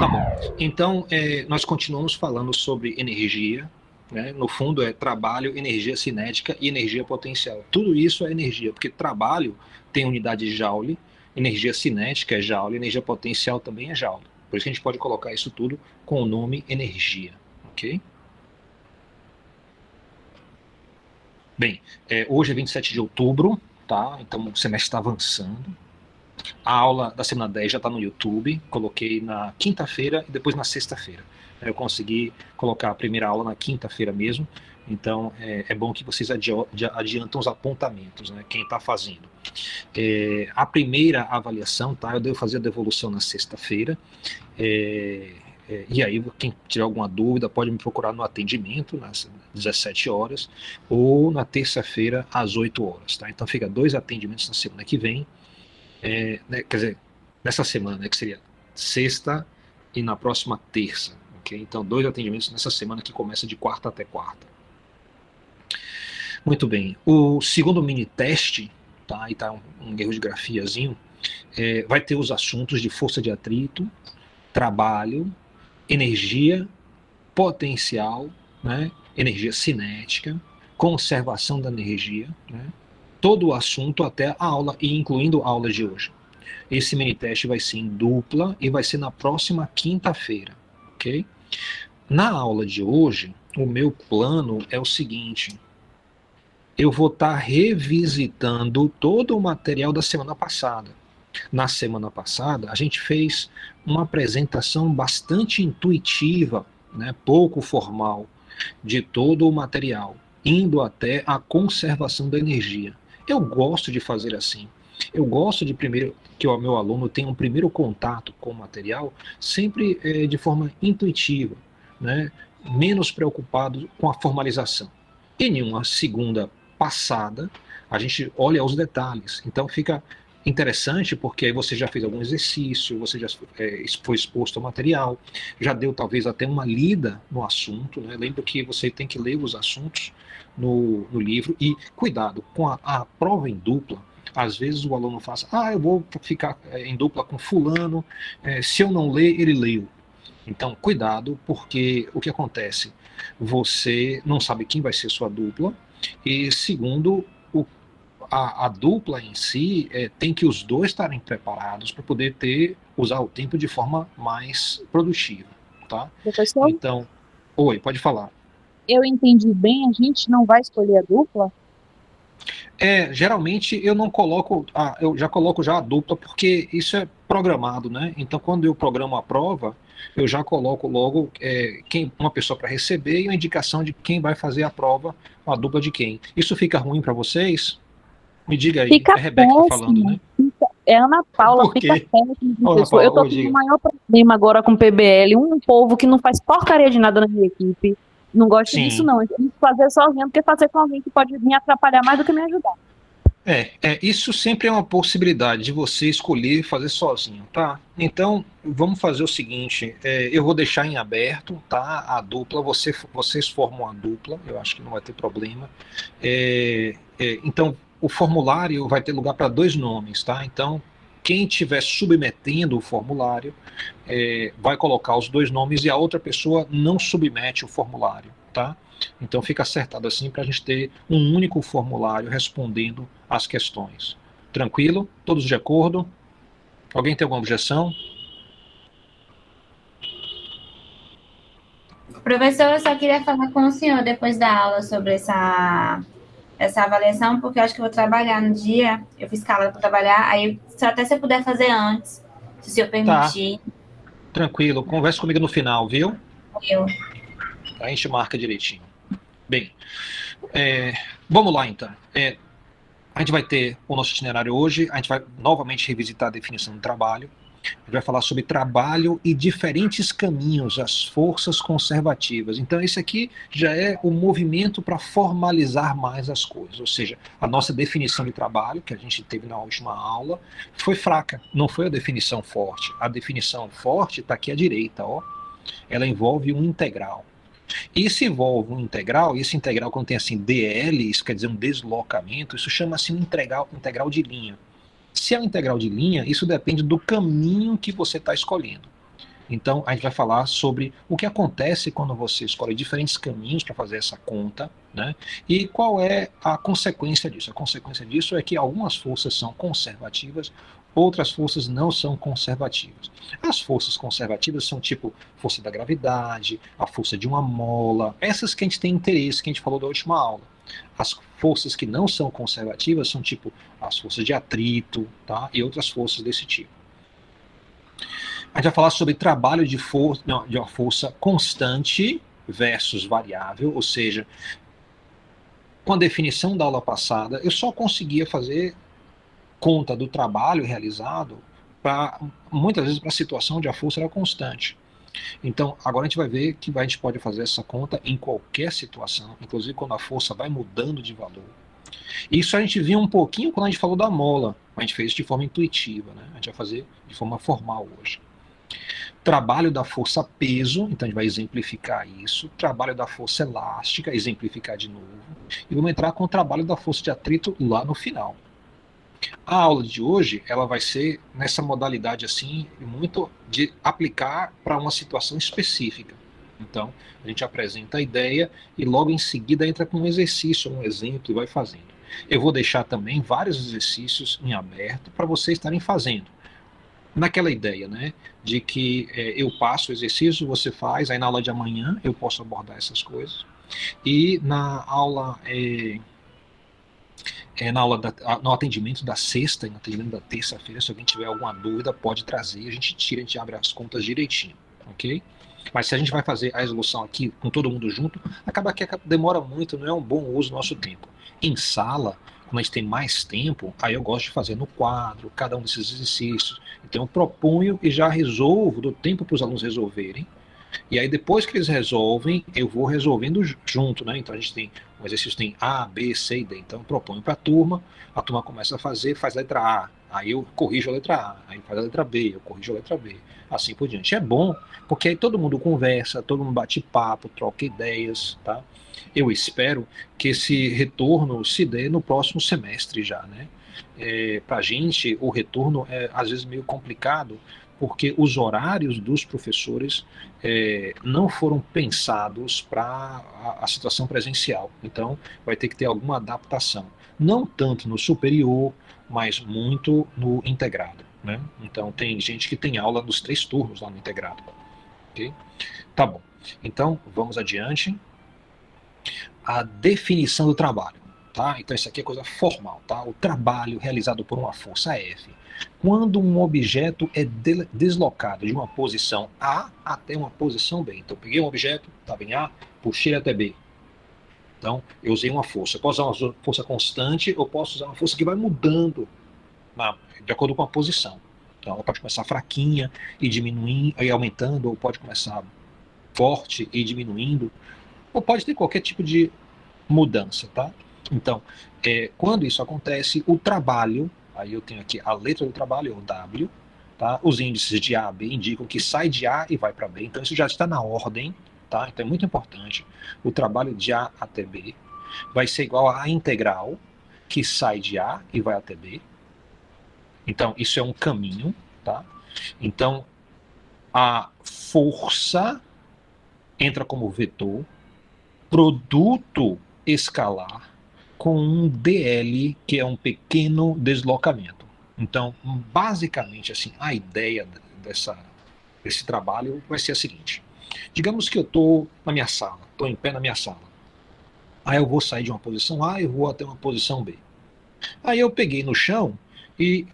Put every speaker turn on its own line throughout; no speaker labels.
Tá bom. Então, nós continuamos falando sobre energia, né? No fundo, é trabalho, energia cinética e energia potencial. Tudo isso é energia, porque trabalho tem unidade de Joule, energia cinética é Joule, energia potencial também é Joule. Por isso que a gente pode colocar isso tudo com o nome energia, ok? Bem, hoje é 27 de outubro, tá? Então o semestre está avançando. A aula da semana 10 já está no YouTube, coloquei na quinta-feira e depois na sexta-feira. Eu consegui colocar a primeira aula na quinta-feira mesmo, então é bom que vocês adiantam os apontamentos, né, quem está fazendo. A primeira avaliação, tá, eu devo fazer a devolução na sexta-feira, e aí quem tiver alguma dúvida pode me procurar no atendimento, nas 17 horas, ou na terça-feira às 8 horas. Tá? Então fica 2 atendimentos na semana que vem, né, quer dizer, nessa semana, né, que seria sexta e na próxima terça. Okay? Então, 2 atendimentos nessa semana que começa de quarta até quarta. Muito bem. O segundo mini teste, tá? Aí tá um erro de grafiazinho, vai ter os assuntos de força de atrito, trabalho, energia, potencial, né? Energia cinética, conservação da energia, né? Todo o assunto até a aula, e incluindo a aula de hoje. Esse mini teste vai ser em dupla e vai ser na próxima quinta-feira, ok? Na aula de hoje, o meu plano é o seguinte: eu vou estar revisitando todo o material da semana passada. Na semana passada, a gente fez uma apresentação bastante intuitiva, né, pouco formal, de todo o material, indo até a conservação da energia. Eu gosto de fazer assim. Eu gosto de primeiro que o meu aluno tenha um primeiro contato com o material, sempre de forma intuitiva, né, menos preocupado com a formalização. E em uma segunda passada, a gente olha os detalhes. Então fica interessante porque aí você já fez algum exercício, você já foi exposto ao material, já deu talvez até uma lida no assunto, né? Lembra que você tem que ler os assuntos no livro e cuidado com a prova em dupla. Às vezes o aluno fala, eu vou ficar em dupla com fulano, se eu não ler, ele leu. Então, cuidado, porque o que acontece? Você não sabe quem vai ser sua dupla, e segundo, a dupla em si tem que os dois estarem preparados para poder usar o tempo de forma mais produtiva, tá?
Professor,
Então, oi, pode falar.
eu entendi bem, a gente não vai escolher a dupla?
Geralmente eu não coloco, eu já coloco já a dupla porque isso é programado, né? Então, quando eu programo a prova, eu já coloco logo uma pessoa para receber e a indicação de quem vai fazer a prova, a dupla de quem. Isso fica ruim para vocês? Me diga aí.
Fica
É Rebeca que está falando,
péssimo.
né?
É Ana Paula,
Por
fica
quê?
péssimo,
Ô, Ana
professor. Eu
Paula,
tô
ô,
tendo o
diga.
maior problema agora com o PBL, um povo que não faz porcaria de nada na minha equipe. Não gosto disso,
Sim.
não. Eu tenho que fazer sozinho, porque fazer com alguém que pode me atrapalhar mais do que me ajudar.
Isso sempre é uma possibilidade de você escolher fazer sozinho, tá? Então, vamos fazer o seguinte: eu vou deixar em aberto, tá? A dupla, vocês formam a dupla, eu acho que não vai ter problema. Então, o formulário vai ter lugar para 2 nomes, tá? Então, quem estiver submetendo o formulário vai colocar os 2 nomes e a outra pessoa não submete o formulário, tá? Então fica acertado assim para a gente ter um único formulário respondendo às questões. Tranquilo? Todos de acordo? Alguém tem alguma objeção?
Professor, eu só queria falar com o senhor depois da aula sobre essa avaliação, porque eu acho que eu vou trabalhar no dia. Eu fiz escala para trabalhar, aí só até se eu puder fazer antes, se o senhor
Tá,
permitir.
tranquilo. Converse comigo no final, viu?
Eu.
A gente marca direitinho. Bem, é, vamos lá então. A gente vai ter o nosso itinerário hoje, a gente vai novamente revisitar a definição do trabalho. A gente vai falar sobre trabalho e diferentes caminhos, as forças conservativas. Então, esse aqui já é o movimento para formalizar mais as coisas. Ou seja, a nossa definição de trabalho, que a gente teve na última aula, foi fraca, não foi a definição forte. A definição forte está aqui à direita, ó. Ela envolve um integral. E se envolve um integral, e esse integral quando tem assim DL, isso quer dizer um deslocamento, isso chama-se um integral de linha. Se é um integral de linha, isso depende do caminho que você está escolhendo. Então, a gente vai falar sobre o que acontece quando você escolhe diferentes caminhos para fazer essa conta, né? E qual é a consequência disso. A consequência disso é que algumas forças são conservativas, outras forças não são conservativas. As forças conservativas são tipo força da gravidade, a força de uma mola, essas que a gente tem interesse, que a gente falou da última aula. As forças que não são conservativas são tipo as forças de atrito, tá? E outras forças desse tipo. A gente vai falar sobre trabalho de uma força constante versus variável, ou seja, com a definição da aula passada, eu só conseguia fazer conta do trabalho realizado muitas vezes para a situação onde a força era constante. Então, agora a gente vai ver que a gente pode fazer essa conta em qualquer situação, inclusive quando a força vai mudando de valor. Isso a gente viu um pouquinho quando a gente falou da mola, a gente fez isso de forma intuitiva, né? A gente vai fazer de forma formal hoje. Trabalho da força peso, então a gente vai exemplificar isso. Trabalho da força elástica, exemplificar de novo. E vamos entrar com o trabalho da força de atrito lá no final. A aula de hoje, ela vai ser nessa modalidade assim, muito de aplicar para uma situação específica. Então, a gente apresenta a ideia e logo em seguida entra com um exercício, um exemplo e vai fazendo. Eu vou deixar também vários exercícios em aberto para vocês estarem fazendo. Naquela ideia, né, de que eu passo o exercício, você faz, aí na aula de amanhã eu posso abordar essas coisas. E na aula no atendimento da sexta e no atendimento da terça-feira, se alguém tiver alguma dúvida, pode trazer, a gente abre as contas direitinho, ok? Mas se a gente vai fazer a resolução aqui com todo mundo junto, acaba que demora muito, não é um bom uso do nosso tempo. Em sala, quando a gente tem mais tempo, aí eu gosto de fazer no quadro, cada um desses exercícios. Então eu proponho e já resolvo, dou tempo para os alunos resolverem. E aí depois que eles resolvem, eu vou resolvendo junto, né? Então a gente tem, o exercício tem A, B, C e D. Então eu proponho para a turma começa a fazer, faz a letra A, aí eu corrijo a letra A, aí faz a letra B, eu corrijo a letra B, assim por diante. É bom, porque aí todo mundo conversa, todo mundo bate papo, troca ideias, tá? Eu espero que esse retorno se dê no próximo semestre já, né? Para a gente, o retorno é às vezes meio complicado, porque os horários dos professores não foram pensados para a situação presencial. Então, vai ter que ter alguma adaptação. Não tanto no superior, mas muito no integrado, né? Então, tem gente que tem aula nos 3 turnos lá no integrado. Okay? Tá bom. Então, vamos adiante. A definição do trabalho. Tá? Então, isso aqui é coisa formal. Tá? O trabalho realizado por uma força F. Quando um objeto é deslocado de uma posição A até uma posição B. Então, eu peguei um objeto, estava em A, puxei até B. Então, eu usei uma força. Eu posso usar uma força constante ou posso usar uma força que vai mudando de acordo com a posição. Então, ela pode começar fraquinha e diminuindo, e aumentando, ou pode começar forte e diminuindo, ou pode ter qualquer tipo de mudança, tá? Então, quando isso acontece, o trabalho, aí eu tenho aqui a letra do trabalho, o W, tá? Os índices de A a B indicam que sai de A e vai para B, então isso já está na ordem, tá? Então é muito importante. O trabalho de A até B vai ser igual a integral, que sai de A e vai até B. Então, isso é um caminho, tá? Então, a força entra como vetor, produto escalar, com um DL, que é um pequeno deslocamento. Então, basicamente, assim, a ideia desse trabalho vai ser a seguinte. Digamos que eu estou na minha sala, estou em pé na minha sala. Aí eu vou sair de uma posição A e vou até uma posição B. Aí eu peguei no chão e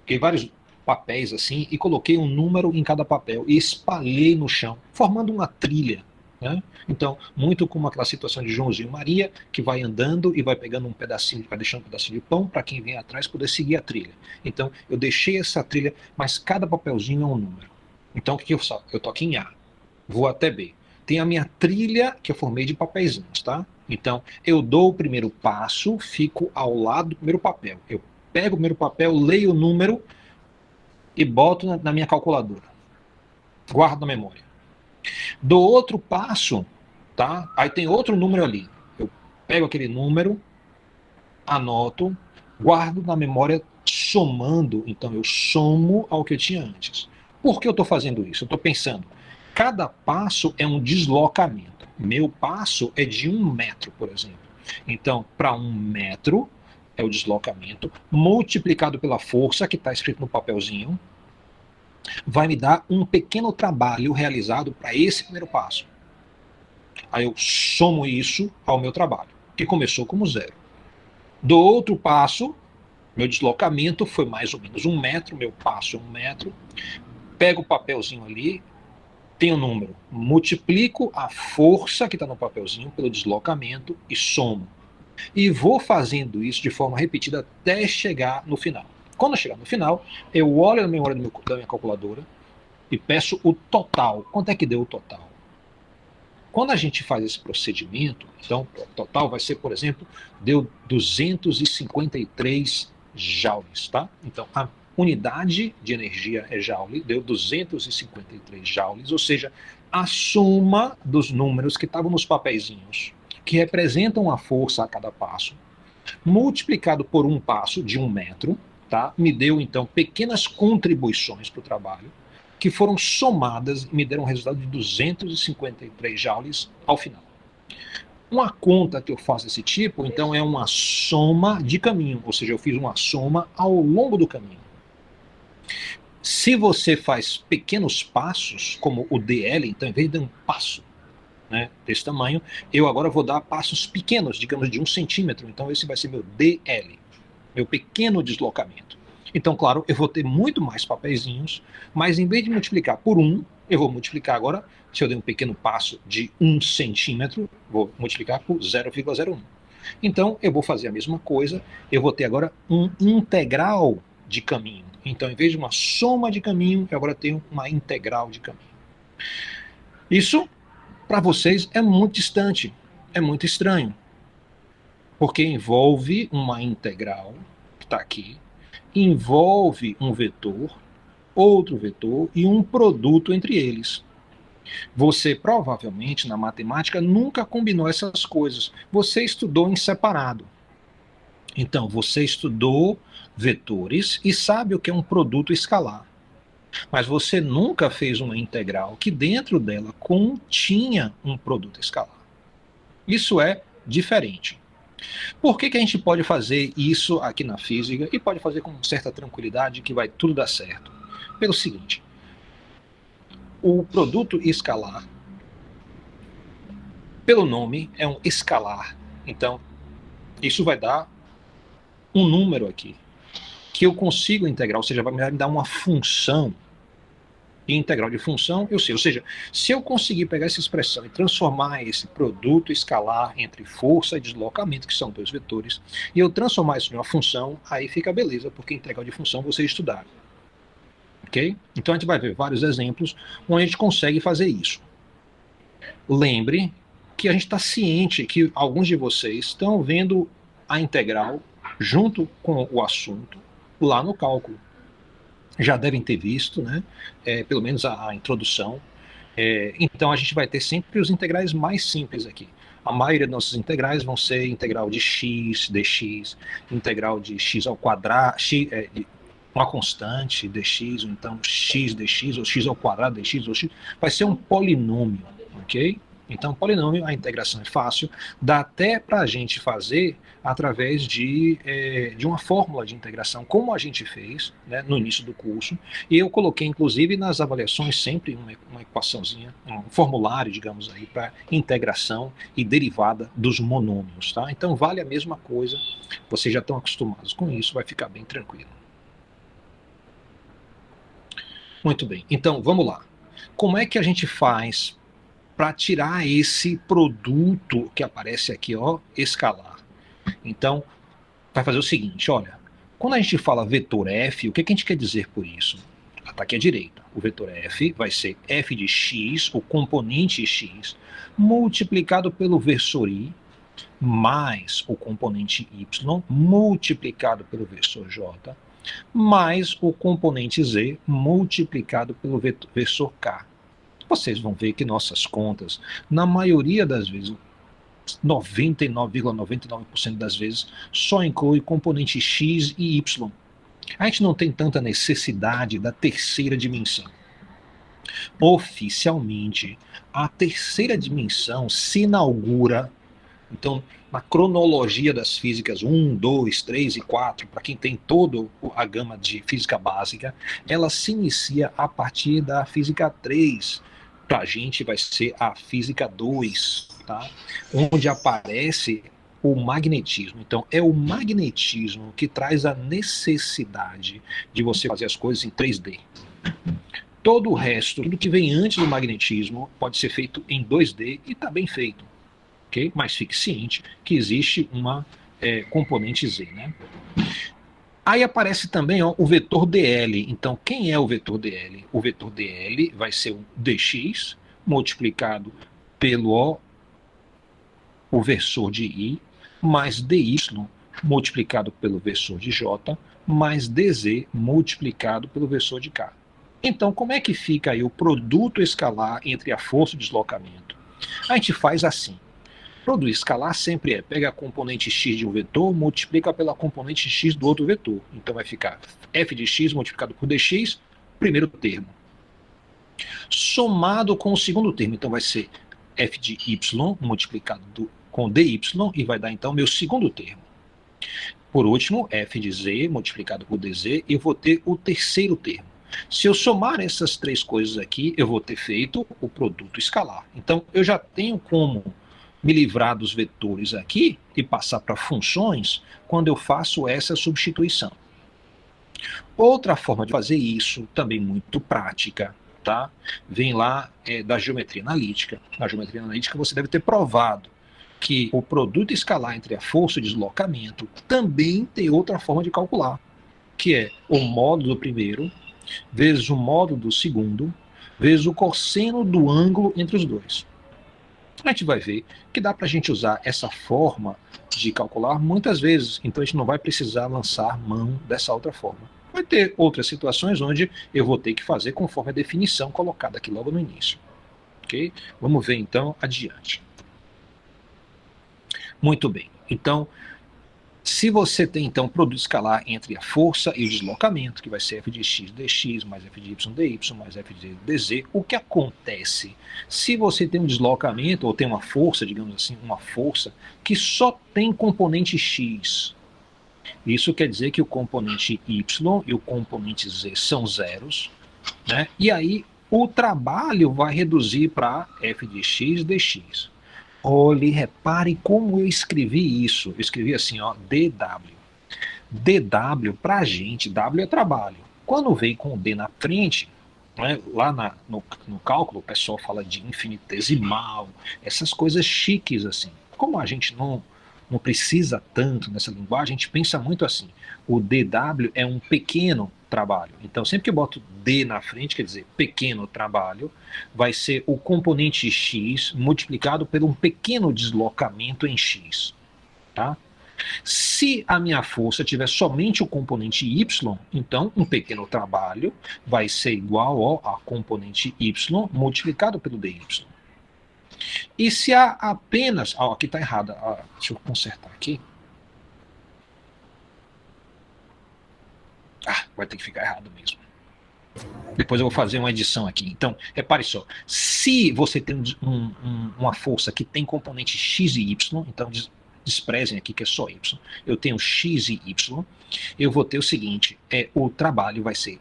peguei vários papéis assim e coloquei um número em cada papel e espalhei no chão, formando uma trilha. Né? Então, muito como aquela situação de Joãozinho e Maria, que vai andando e vai pegando um pedacinho, vai deixando um pedacinho de pão para quem vem atrás poder seguir a trilha. Então, eu deixei essa trilha, mas cada papelzinho é um número. Então, o que eu faço? Eu tô aqui em A, vou até B. Tem a minha trilha que eu formei de papeizinhos, tá? Então, eu dou o primeiro passo, fico ao lado do primeiro papel. Eu pego o primeiro papel, leio o número e boto na minha calculadora. Guardo na memória. Dou outro passo, tá? Aí tem outro número ali. Eu pego aquele número, anoto, guardo na memória somando. Então eu somo ao que eu tinha antes. Por que eu estou fazendo isso? Eu estou pensando, cada passo é um deslocamento. Meu passo é de 1 metro, por exemplo. Então, para 1 metro é o deslocamento, multiplicado pela força, que está escrito no papelzinho, vai me dar um pequeno trabalho realizado para esse primeiro passo. Aí eu somo isso ao meu trabalho, que começou como 0. Do outro passo, meu deslocamento foi mais ou menos 1 metro, meu passo é 1 metro, pego o papelzinho ali, tem um número, multiplico a força que está no papelzinho pelo deslocamento e somo. E vou fazendo isso de forma repetida até chegar no final. Quando eu chegar no final, eu olho na memória da minha calculadora e peço o total. Quanto é que deu o total? Quando a gente faz esse procedimento, então, o total vai ser, por exemplo, deu 253 joules, tá? Então, a unidade de energia é joule, deu 253 joules, ou seja, a soma dos números que estavam nos papeizinhos, que representam a força a cada passo, multiplicado por um passo de 1 metro, tá? Me deu, então, pequenas contribuições para o trabalho, que foram somadas e me deram um resultado de 253 joules ao final. Uma conta que eu faço desse tipo, então, é uma soma de caminho, ou seja, eu fiz uma soma ao longo do caminho. Se você faz pequenos passos, como o DL, então, em vez de dar um passo, né, desse tamanho, eu agora vou dar passos pequenos, digamos de 1 centímetro, então esse vai ser meu DL, meu pequeno deslocamento. Então, claro, eu vou ter muito mais papeizinhos, mas em vez de multiplicar por 1, eu vou multiplicar agora, se eu der um pequeno passo de 1 centímetro, vou multiplicar por 0,01. Então, eu vou fazer a mesma coisa, eu vou ter agora um integral de caminho. Então, em vez de uma soma de caminho, eu agora tenho uma integral de caminho. Isso, para vocês, é muito distante, é muito estranho, porque envolve uma integral, que está aqui, envolve um vetor, outro vetor e um produto entre eles. Você provavelmente na matemática nunca combinou essas coisas. Você estudou em separado. Então, você estudou vetores e sabe o que é um produto escalar. Mas você nunca fez uma integral que dentro dela continha um produto escalar. Isso é diferente. Por que a gente pode fazer isso aqui na física e pode fazer com certa tranquilidade que vai tudo dar certo? Pelo seguinte, o produto escalar, pelo nome, é um escalar. Então, isso vai dar um número aqui, que eu consigo integrar, ou seja, vai me dar uma função. E integral de função, eu sei. Ou seja, se eu conseguir pegar essa expressão e transformar esse produto escalar entre força e deslocamento, que são 2 vetores, e eu transformar isso em uma função, aí fica beleza, porque integral de função vocês estudaram. Ok? Então a gente vai ver vários exemplos onde a gente consegue fazer isso. Lembre que a gente está ciente que alguns de vocês estão vendo a integral junto com o assunto lá no cálculo. Já devem ter visto, né? Pelo menos a introdução. Então a gente vai ter sempre os integrais mais simples aqui. A maioria das nossas integrais vão ser integral de x, dx, integral de x ao quadrado, uma constante, dx, ou então x dx, ou x ao quadrado dx, ou x, vai ser um polinômio, ok? Então, polinômio, a integração é fácil, dá até para a gente fazer através de uma fórmula de integração, como a gente fez, né, no início do curso, e eu coloquei, inclusive, nas avaliações sempre uma equaçãozinha, um formulário, digamos aí, para integração e derivada dos monômios, tá? Então, vale a mesma coisa, vocês já estão acostumados com isso, vai ficar bem tranquilo. Muito bem, então, vamos lá. Como é que a gente faz para tirar esse produto que aparece aqui, ó, escalar? Então, vai fazer o seguinte, olha, quando a gente fala vetor f, o que a gente quer dizer por isso? Está aqui à direita. O vetor f vai ser f de x, o componente x, multiplicado pelo versor i, mais o componente y, multiplicado pelo versor j, mais o componente z, multiplicado pelo versor k. Vocês vão ver que nossas contas, na maioria das vezes, 99,99% das vezes, só inclui componente x e y. A gente não tem tanta necessidade da terceira dimensão. Oficialmente, a terceira dimensão se inaugura, então, na cronologia das físicas 1, 2, 3 e 4, para quem tem toda a gama de física básica, ela se inicia a partir da física 3. Para a gente vai ser a física 2, tá? Onde aparece o magnetismo. Então, é o magnetismo que traz a necessidade de você fazer as coisas em 3D. Todo o resto, tudo que vem antes do magnetismo, pode ser feito em 2D e está bem feito. Okay? Mas fique ciente que existe uma componente Z. Né? Aí aparece também o vetor dl. Então, quem é o vetor dl? O vetor dl vai ser o dx multiplicado pelo o versor de i, mais dy multiplicado pelo versor de j, mais dz multiplicado pelo versor de k. Então, como é que fica aí o produto escalar entre a força e o deslocamento? A gente faz assim. Produto escalar sempre pega a componente x de um vetor, multiplica pela componente x do outro vetor. Então vai ficar f de x multiplicado por dx, primeiro termo. Somado com o segundo termo. Então vai ser f de y multiplicado com dy e vai dar então meu segundo termo. Por último, f de z multiplicado por dz, eu vou ter o terceiro termo. Se eu somar essas três coisas aqui, eu vou ter feito o produto escalar. Então, eu já tenho como me livrar dos vetores aqui e passar para funções quando eu faço essa substituição. Outra forma de fazer isso, também muito prática, tá? Vem lá da geometria analítica. Na geometria analítica você deve ter provado que o produto escalar entre a força e o deslocamento também tem outra forma de calcular, que é o módulo do primeiro vezes o módulo do segundo, vezes o cosseno do ângulo entre os dois. A gente vai ver que dá para a gente usar essa forma de calcular muitas vezes, então a gente não vai precisar lançar mão dessa outra forma. Vai ter outras situações onde eu vou ter que fazer conforme a definição colocada aqui logo no início. Ok? Vamos ver então adiante. Muito bem, então se você tem, então, produto escalar entre a força e o deslocamento, que vai ser f de x dx, mais f de y dy, mais f de dz, o que acontece? Se você tem um deslocamento, ou tem uma força, digamos assim, uma força, que só tem componente x, isso quer dizer que o componente y e o componente z são zeros, né? E aí o trabalho vai reduzir para f de x dx. Olhe, repare como eu escrevi isso. Eu escrevi assim, ó, DW. DW, pra gente, W é trabalho. Quando vem com o D na frente, né, lá no cálculo, o pessoal fala de infinitesimal, essas coisas chiques assim. Como a gente não precisa tanto nessa linguagem, a gente pensa muito assim. O DW é um pequeno trabalho. Então, sempre que eu boto D na frente, quer dizer, pequeno trabalho, vai ser o componente x multiplicado por um pequeno deslocamento em x. Tá? Se a minha força tiver somente o componente y, então um pequeno trabalho vai ser igual a componente y multiplicado pelo dy. E se há apenas... aqui está errado. Deixa eu consertar aqui. Vai ter que ficar errado mesmo. Depois eu vou fazer uma edição aqui. Então, repare só. Se você tem uma força que tem componente x e y, então desprezem aqui que é só y. Eu tenho x e y. Eu vou ter o seguinte. O trabalho vai ser...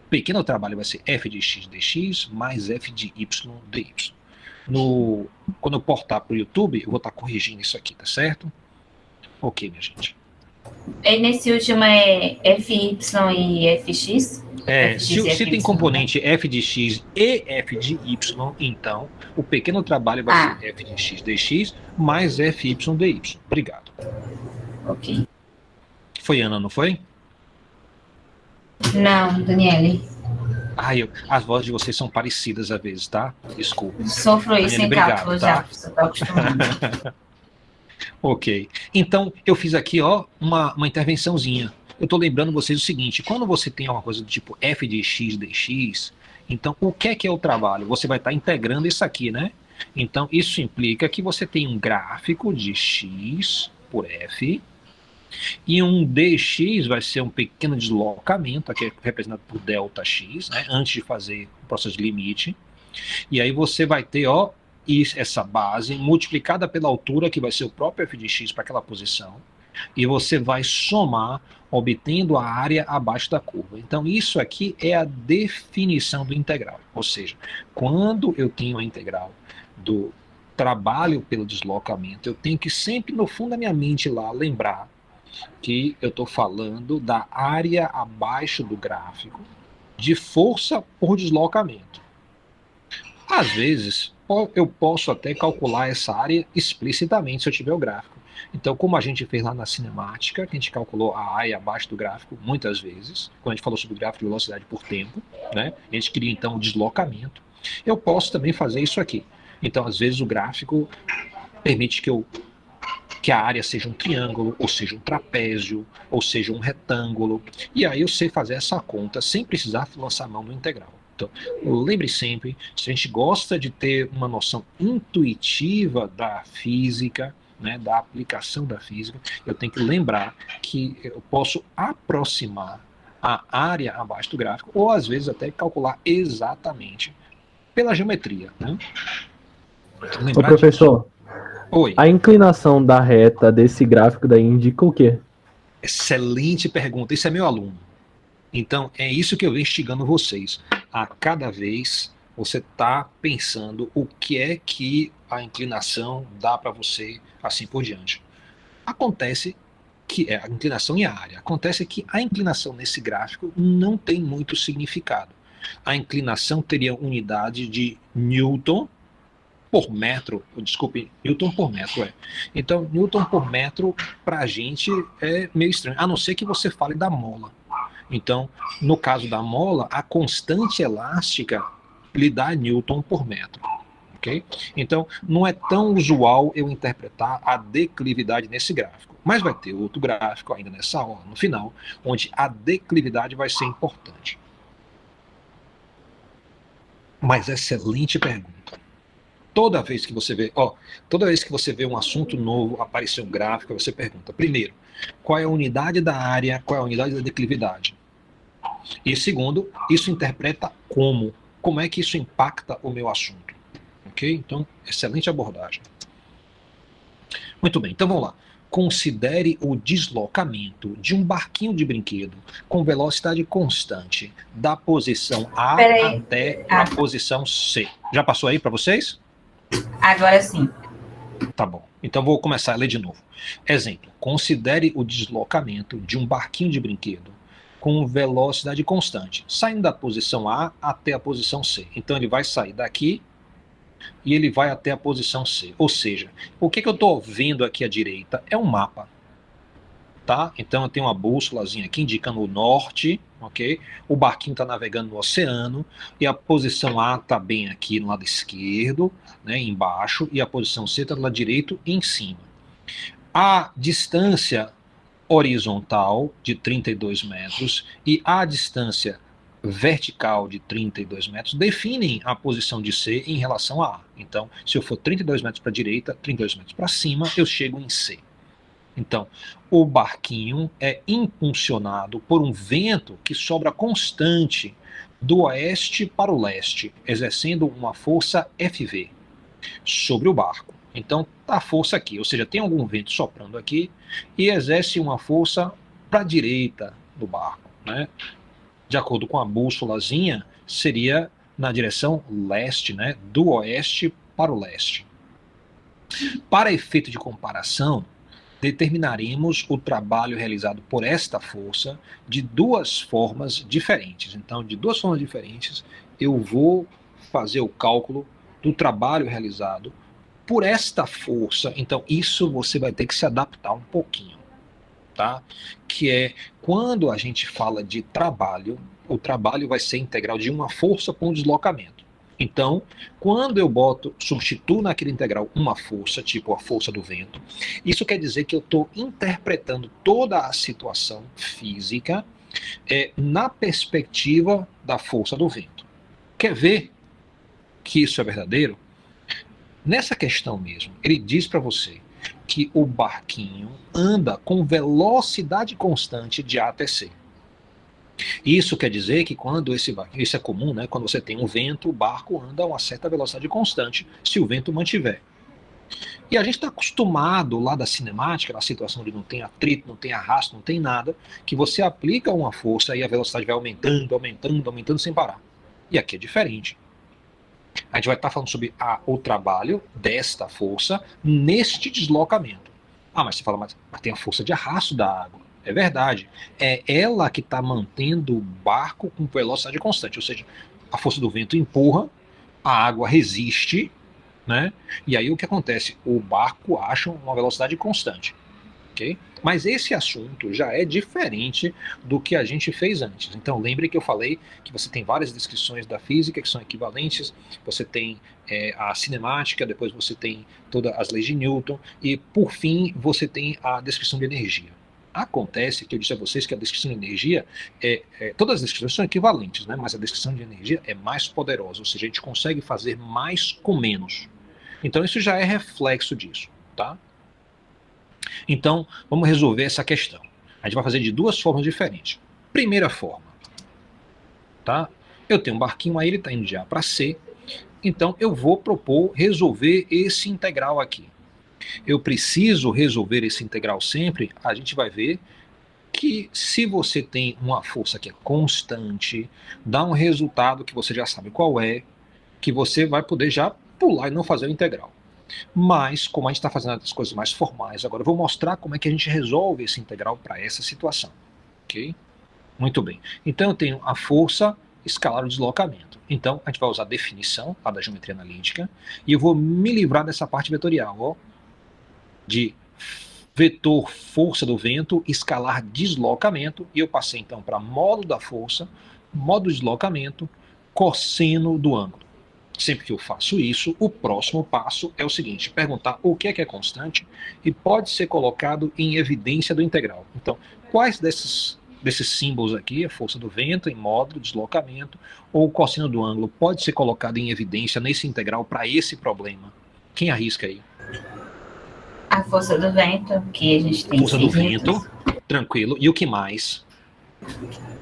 Pequeno trabalho vai ser f de x dx mais f de y dy. Quando eu portar para o YouTube, eu vou estar corrigindo isso aqui, tá certo? Ok, minha gente.
E nesse último é FY e FX?
Se tem componente f de x e f de y, então o pequeno trabalho vai ser f de x dx mais fy dy. Obrigado.
Ok.
Foi Ana, não foi?
Não, Daniele.
As vozes de vocês são parecidas às vezes, tá? Desculpa.
Sofro isso em cálculo já, você tá acostumado.
Ok. Então, eu fiz aqui uma intervençãozinha. Eu estou lembrando vocês o seguinte, quando você tem uma coisa do tipo f de x dx, então o que é o trabalho? Você vai estar integrando isso aqui, né? Então, isso implica que você tem um gráfico de x por f, E um dx vai ser um pequeno deslocamento, aqui é representado por ΔX, né, antes de fazer o processo de limite. E aí você vai ter, ó, essa base multiplicada pela altura, que vai ser o próprio f de x para aquela posição, e você vai somar, obtendo a área abaixo da curva. Então isso aqui é a definição do integral, ou seja, quando eu tenho a integral do trabalho pelo deslocamento, eu tenho que sempre no fundo da minha mente lá lembrar que eu estou falando da área abaixo do gráfico de força por deslocamento. Às vezes, eu posso até calcular essa área explicitamente se eu tiver o gráfico. Então, como a gente fez lá na cinemática, que a gente calculou a área abaixo do gráfico muitas vezes, quando a gente falou sobre o gráfico de velocidade por tempo, né? A gente queria então o deslocamento. Eu posso também fazer isso aqui. Então, às vezes, o gráfico permite que a área seja um triângulo, ou seja um trapézio, ou seja um retângulo. E aí eu sei fazer essa conta sem precisar lançar a mão no integral. Então, lembre sempre, se a gente gosta de ter uma noção intuitiva da física, né, da aplicação da física, eu tenho que lembrar que eu posso aproximar a área abaixo do gráfico, ou às vezes até calcular exatamente pela geometria. Né?
Ô, professor,
Oi.
A inclinação da reta desse gráfico daí indica o quê?
Excelente pergunta. Isso é meu aluno. Então, é isso que eu venho instigando vocês. A cada vez você está pensando o que é que a inclinação dá para você, assim por diante. Acontece que a inclinação e a área. Acontece que a inclinação nesse gráfico não tem muito significado. A inclinação teria unidade de Newton por metro, desculpe, Newton por metro, Então, Newton por metro, para a gente, é meio estranho, a não ser que você fale da mola. Então, no caso da mola, a constante elástica lhe dá Newton por metro. Okay? Então, não é tão usual eu interpretar a declividade nesse gráfico. Mas vai ter outro gráfico ainda nessa aula, no final, onde a declividade vai ser importante. Mas excelente pergunta. Toda vez que você vê um assunto novo, aparecer um gráfico, você pergunta, primeiro, qual é a unidade da área, qual é a unidade da declividade? E segundo, isso interpreta como? Como é que isso impacta o meu assunto? Ok? Então, excelente abordagem. Muito bem, então vamos lá. Considere o deslocamento de um barquinho de brinquedo com velocidade constante da posição A até a posição C. Já passou aí para vocês?
Agora sim.
Tá bom. Então vou começar a ler de novo. Exemplo. Considere o deslocamento de um barquinho de brinquedo com velocidade constante, saindo da posição A até a posição C. Então ele vai sair daqui e ele vai até a posição C. Ou seja, o que eu estou vendo aqui à direita é um mapa. Tá? Então eu tenho uma bússolazinha aqui indicando o norte, ok? O barquinho está navegando no oceano e a posição A está bem aqui no lado esquerdo, né, embaixo, e a posição C está do lado direito em cima. A distância horizontal de 32 metros e a distância vertical de 32 metros definem a posição de C em relação a A. Então, se eu for 32 metros para a direita, 32 metros para cima, eu chego em C. Então, o barquinho é impulsionado por um vento que sopra constante do oeste para o leste, exercendo uma força FV sobre o barco. Então, a força aqui, ou seja, tem algum vento soprando aqui e exerce uma força para a direita do barco, né? De acordo com a bússolazinha, seria na direção leste, né? Do oeste para o leste. Para efeito de comparação, determinaremos o trabalho realizado por esta força de duas formas diferentes. Então, de duas formas diferentes, eu vou fazer o cálculo do trabalho realizado por esta força. Então, isso você vai ter que se adaptar um pouquinho, tá? Que é, quando a gente fala de trabalho, o trabalho vai ser integral de uma força por um deslocamento. Então, quando eu substituo naquele integral uma força, tipo a força do vento, isso quer dizer que eu estou interpretando toda a situação física na perspectiva da força do vento. Quer ver que isso é verdadeiro? Nessa questão mesmo, ele diz para você que o barquinho anda com velocidade constante de A até C. Isso quer dizer que quando isso é comum, né? Quando você tem um vento, o barco anda a uma certa velocidade constante, se o vento mantiver. E a gente está acostumado lá da cinemática, na situação de não tem atrito, não tem arrasto, não tem nada, que você aplica uma força e a velocidade vai aumentando, aumentando, aumentando sem parar. E aqui é diferente. A gente vai estar falando sobre o trabalho desta força neste deslocamento. Ah, mas você fala, mas tem a força de arrasto da água. É verdade. É ela que está mantendo o barco com velocidade constante. Ou seja, a força do vento empurra, a água resiste, né? E aí o que acontece? O barco acha uma velocidade constante. Okay? Mas esse assunto já é diferente do que a gente fez antes. Então lembre que eu falei que você tem várias descrições da física que são equivalentes, você tem a cinemática, depois você tem todas as leis de Newton e por fim você tem a descrição de energia. Acontece que eu disse a vocês que a descrição de energia, todas as descrições são equivalentes, né? Mas a descrição de energia é mais poderosa, ou seja, a gente consegue fazer mais com menos. Então isso já é reflexo disso, tá? Então, vamos resolver essa questão. A gente vai fazer de duas formas diferentes. Primeira forma, tá? Eu tenho um barquinho aí, ele está indo de A para C, então eu vou propor resolver esse integral aqui. Eu preciso resolver esse integral sempre, a gente vai ver que se você tem uma força que é constante, dá um resultado que você já sabe qual é, que você vai poder já pular e não fazer o integral. Mas, como a gente está fazendo as coisas mais formais, agora eu vou mostrar como é que a gente resolve esse integral para essa situação. Ok? Muito bem. Então eu tenho a força escalar o deslocamento. Então a gente vai usar a definição lá da geometria analítica e eu vou me livrar dessa parte vetorial, ó, de vetor força do vento escalar deslocamento, e eu passei então para módulo da força, módulo do deslocamento, cosseno do ângulo. Sempre que eu faço isso, o próximo passo é o seguinte, perguntar o que é constante e pode ser colocado em evidência do integral. Então, quais desses símbolos aqui, a força do vento em módulo, deslocamento, ou o cosseno do ângulo, pode ser colocado em evidência nesse integral para esse problema? Quem arrisca aí?
A força do vento, que a gente tem.
Força do vento, tranquilo. E o que mais?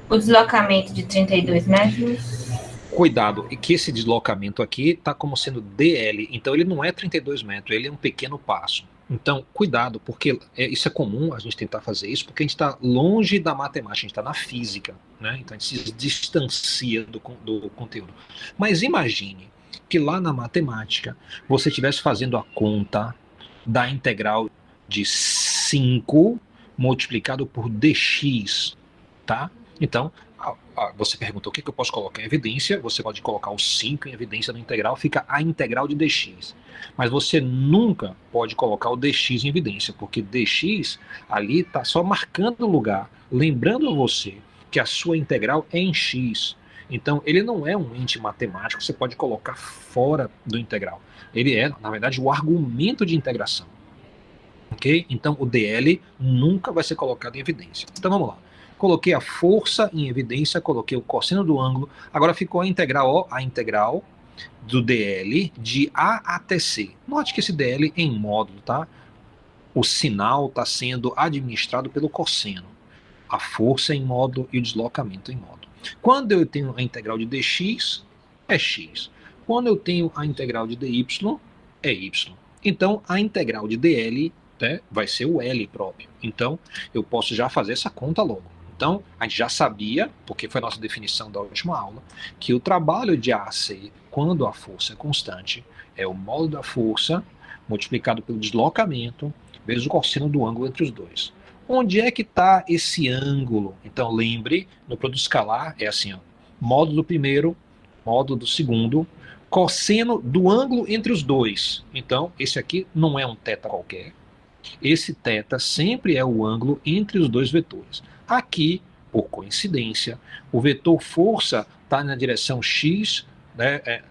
O deslocamento de 32 metros.
Cuidado, e que esse deslocamento aqui está como sendo DL, então ele não é 32 metros, ele é um pequeno passo. Então, cuidado, porque isso é comum a gente tentar fazer isso, porque a gente está longe da matemática, a gente está na física, né? Então a gente se distancia do conteúdo. Mas imagine que lá na matemática você estivesse fazendo a conta da integral de 5 multiplicado por dx, tá? Então, você perguntou o que eu posso colocar em evidência, você pode colocar o 5 em evidência no integral, fica a integral de dx. Mas você nunca pode colocar o dx em evidência, porque dx ali está só marcando o lugar, lembrando a você que a sua integral é em x. Então, ele não é um ente matemático que você pode colocar fora do integral. Ele é, na verdade, o argumento de integração. Ok? Então, o dl nunca vai ser colocado em evidência. Então, vamos lá. Coloquei a força em evidência, coloquei o cosseno do ângulo, agora ficou a integral, ó, a integral do dl de A até C. Note que esse dl é em módulo, tá? O sinal está sendo administrado pelo cosseno. A força é em módulo e o deslocamento em módulo. Quando eu tenho a integral de dx, é x. Quando eu tenho a integral de dy, é y. Então, a integral de dl, né, vai ser o L próprio. Então, eu posso já fazer essa conta logo. Então, a gente já sabia, porque foi a nossa definição da última aula, que o trabalho de A a C, quando a força é constante, é o módulo da força multiplicado pelo deslocamento vezes o cosseno do ângulo entre os dois. Onde é que está esse ângulo? Então, lembre, no produto escalar é assim, ó, módulo do primeiro, módulo do segundo, cosseno do ângulo entre os dois. Então, esse aqui não é um θ qualquer. Esse θ sempre é o ângulo entre os dois vetores. Aqui, por coincidência, o vetor força está na direção x, né,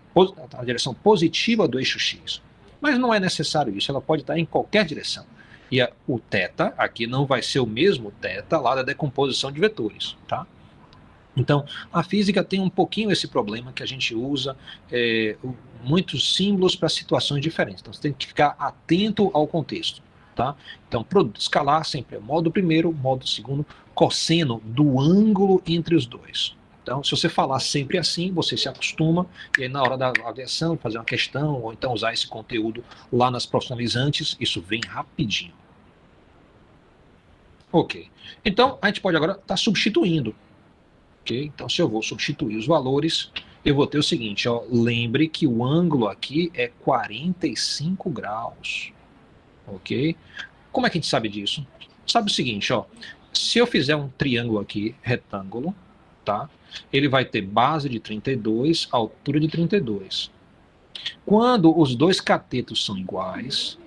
na direção positiva do eixo x. Mas não é necessário isso, ela pode estar em qualquer direção. E o θ aqui não vai ser o mesmo θ lá da decomposição de vetores, tá? Então, a física tem um pouquinho esse problema que a gente usa muitos símbolos para situações diferentes. Então, você tem que ficar atento ao contexto. Tá? Então, produto escalar sempre é módulo primeiro, módulo segundo, cosseno do ângulo entre os dois. Então, se você falar sempre assim, você se acostuma, e aí na hora da avaliação, fazer uma questão, ou então usar esse conteúdo lá nas profissionalizantes, isso vem rapidinho. Ok. Então, a gente pode agora estar substituindo. Ok? Então, se eu vou substituir os valores, eu vou ter o seguinte, ó, lembre que o ângulo aqui é 45 graus. Ok? Como é que a gente sabe disso? Sabe o seguinte, ó, se eu fizer um triângulo aqui, retângulo, tá? Ele vai ter base de 32, altura de 32. Quando os dois catetos são iguais,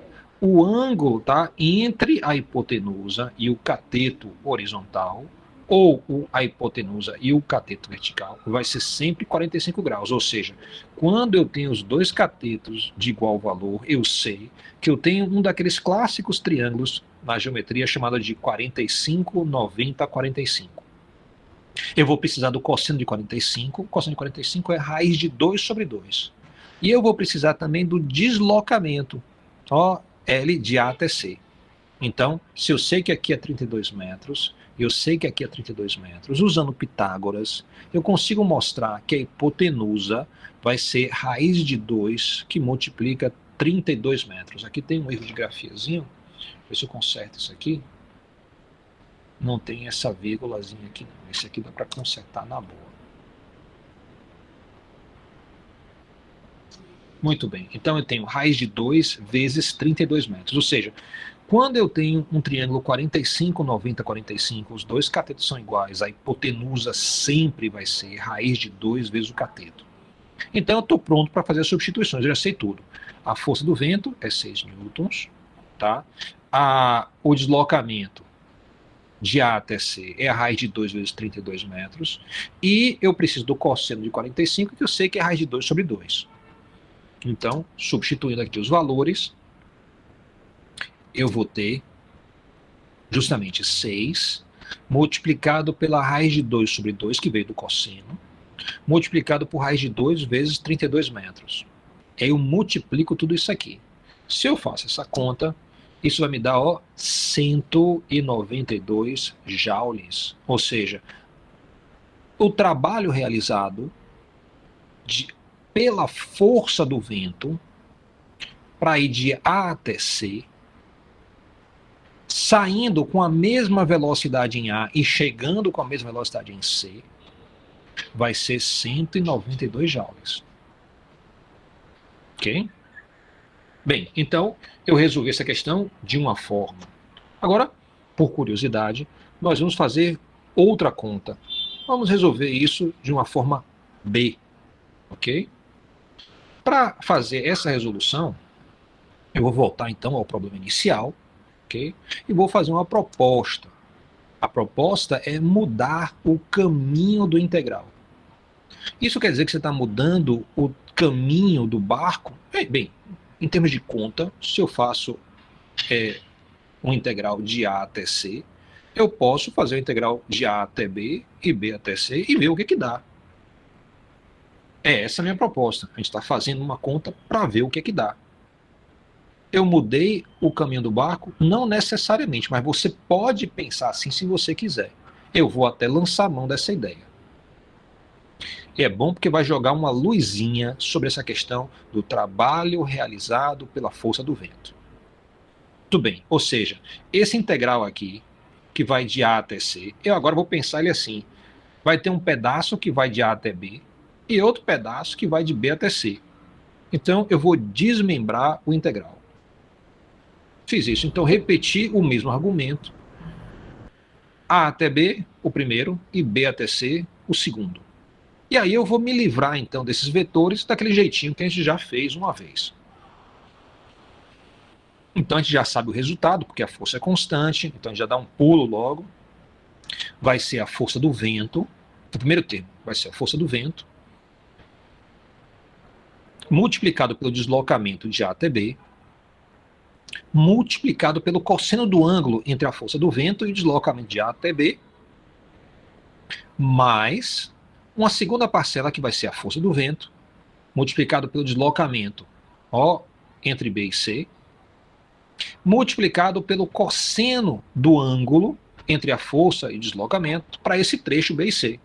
o ângulo, tá, entre a hipotenusa e o cateto horizontal, ou a hipotenusa e o cateto vertical, vai ser sempre 45 graus. Ou seja, quando eu tenho os dois catetos de igual valor, eu sei que eu tenho um daqueles clássicos triângulos na geometria chamada de 45, 90, 45. Eu vou precisar do cosseno de 45. O cosseno de 45 é raiz de 2 sobre 2. E eu vou precisar também do deslocamento, ó, L de A até C. Então, se eu sei que aqui é 32 metros, eu sei que aqui é 32 metros, usando Pitágoras, eu consigo mostrar que a hipotenusa vai ser raiz de 2, que multiplica 32 metros. Aqui tem um erro de grafiazinho, ver se eu conserto isso aqui. Não tem essa vírgulazinha aqui não, esse aqui dá para consertar na boa. Muito bem, então eu tenho raiz de 2 vezes 32 metros, ou seja, quando eu tenho um triângulo 45, 90, 45, os dois catetos são iguais, a hipotenusa sempre vai ser raiz de 2 vezes o cateto. Então eu estou pronto para fazer as substituições, eu já sei tudo. A força do vento é 6 newtons, tá? O deslocamento de A até C é a raiz de 2 vezes 32 metros, e eu preciso do cosseno de 45, que eu sei que é a raiz de 2 sobre 2. Então, substituindo aqui os valores, eu vou ter justamente 6 multiplicado pela raiz de 2 sobre 2, que veio do cosseno, multiplicado por raiz de 2 vezes 32 metros. E aí eu multiplico tudo isso aqui. Se eu faço essa conta, isso vai me dar, ó, 192 joules. Ou seja, o trabalho realizado pela força do vento para ir de A até C, saindo com a mesma velocidade em A e chegando com a mesma velocidade em C, vai ser 192 joules. Ok? Bem, então eu resolvi essa questão de uma forma. Agora, por curiosidade, nós vamos fazer outra conta. Vamos resolver isso de uma forma B. Ok? Para fazer essa resolução, eu vou voltar então ao problema inicial, ok? E vou fazer uma proposta. A proposta é mudar o caminho do integral. Isso quer dizer que você está mudando o caminho do barco? Bem, em termos de conta, se eu faço um integral de A até C, eu posso fazer o integral de A até B e B até C e ver o que dá. Essa a minha proposta. A gente está fazendo uma conta para ver o que dá. Eu mudei o caminho do barco? Não necessariamente, mas você pode pensar assim se você quiser. Eu vou até lançar a mão dessa ideia. E é bom porque vai jogar uma luzinha sobre essa questão do trabalho realizado pela força do vento. Tudo bem, ou seja, esse integral aqui, que vai de A até C, eu agora vou pensar ele assim. Vai ter um pedaço que vai de A até B, e outro pedaço que vai de B até C. Então, eu vou desmembrar o integral. Fiz isso. Então, repeti o mesmo argumento. A até B, o primeiro, e B até C, o segundo. E aí eu vou me livrar, então, desses vetores daquele jeitinho que a gente já fez uma vez. Então, a gente já sabe o resultado, porque a força é constante. Então, a gente já dá um pulo logo. Vai ser a força do vento. O primeiro termo vai ser a força do vento, multiplicado pelo deslocamento de A até B, multiplicado pelo cosseno do ângulo entre a força do vento e o deslocamento de A até B, mais uma segunda parcela que vai ser a força do vento, multiplicado pelo deslocamento, ó, entre B e C, multiplicado pelo cosseno do ângulo entre a força e deslocamento para esse trecho B e C.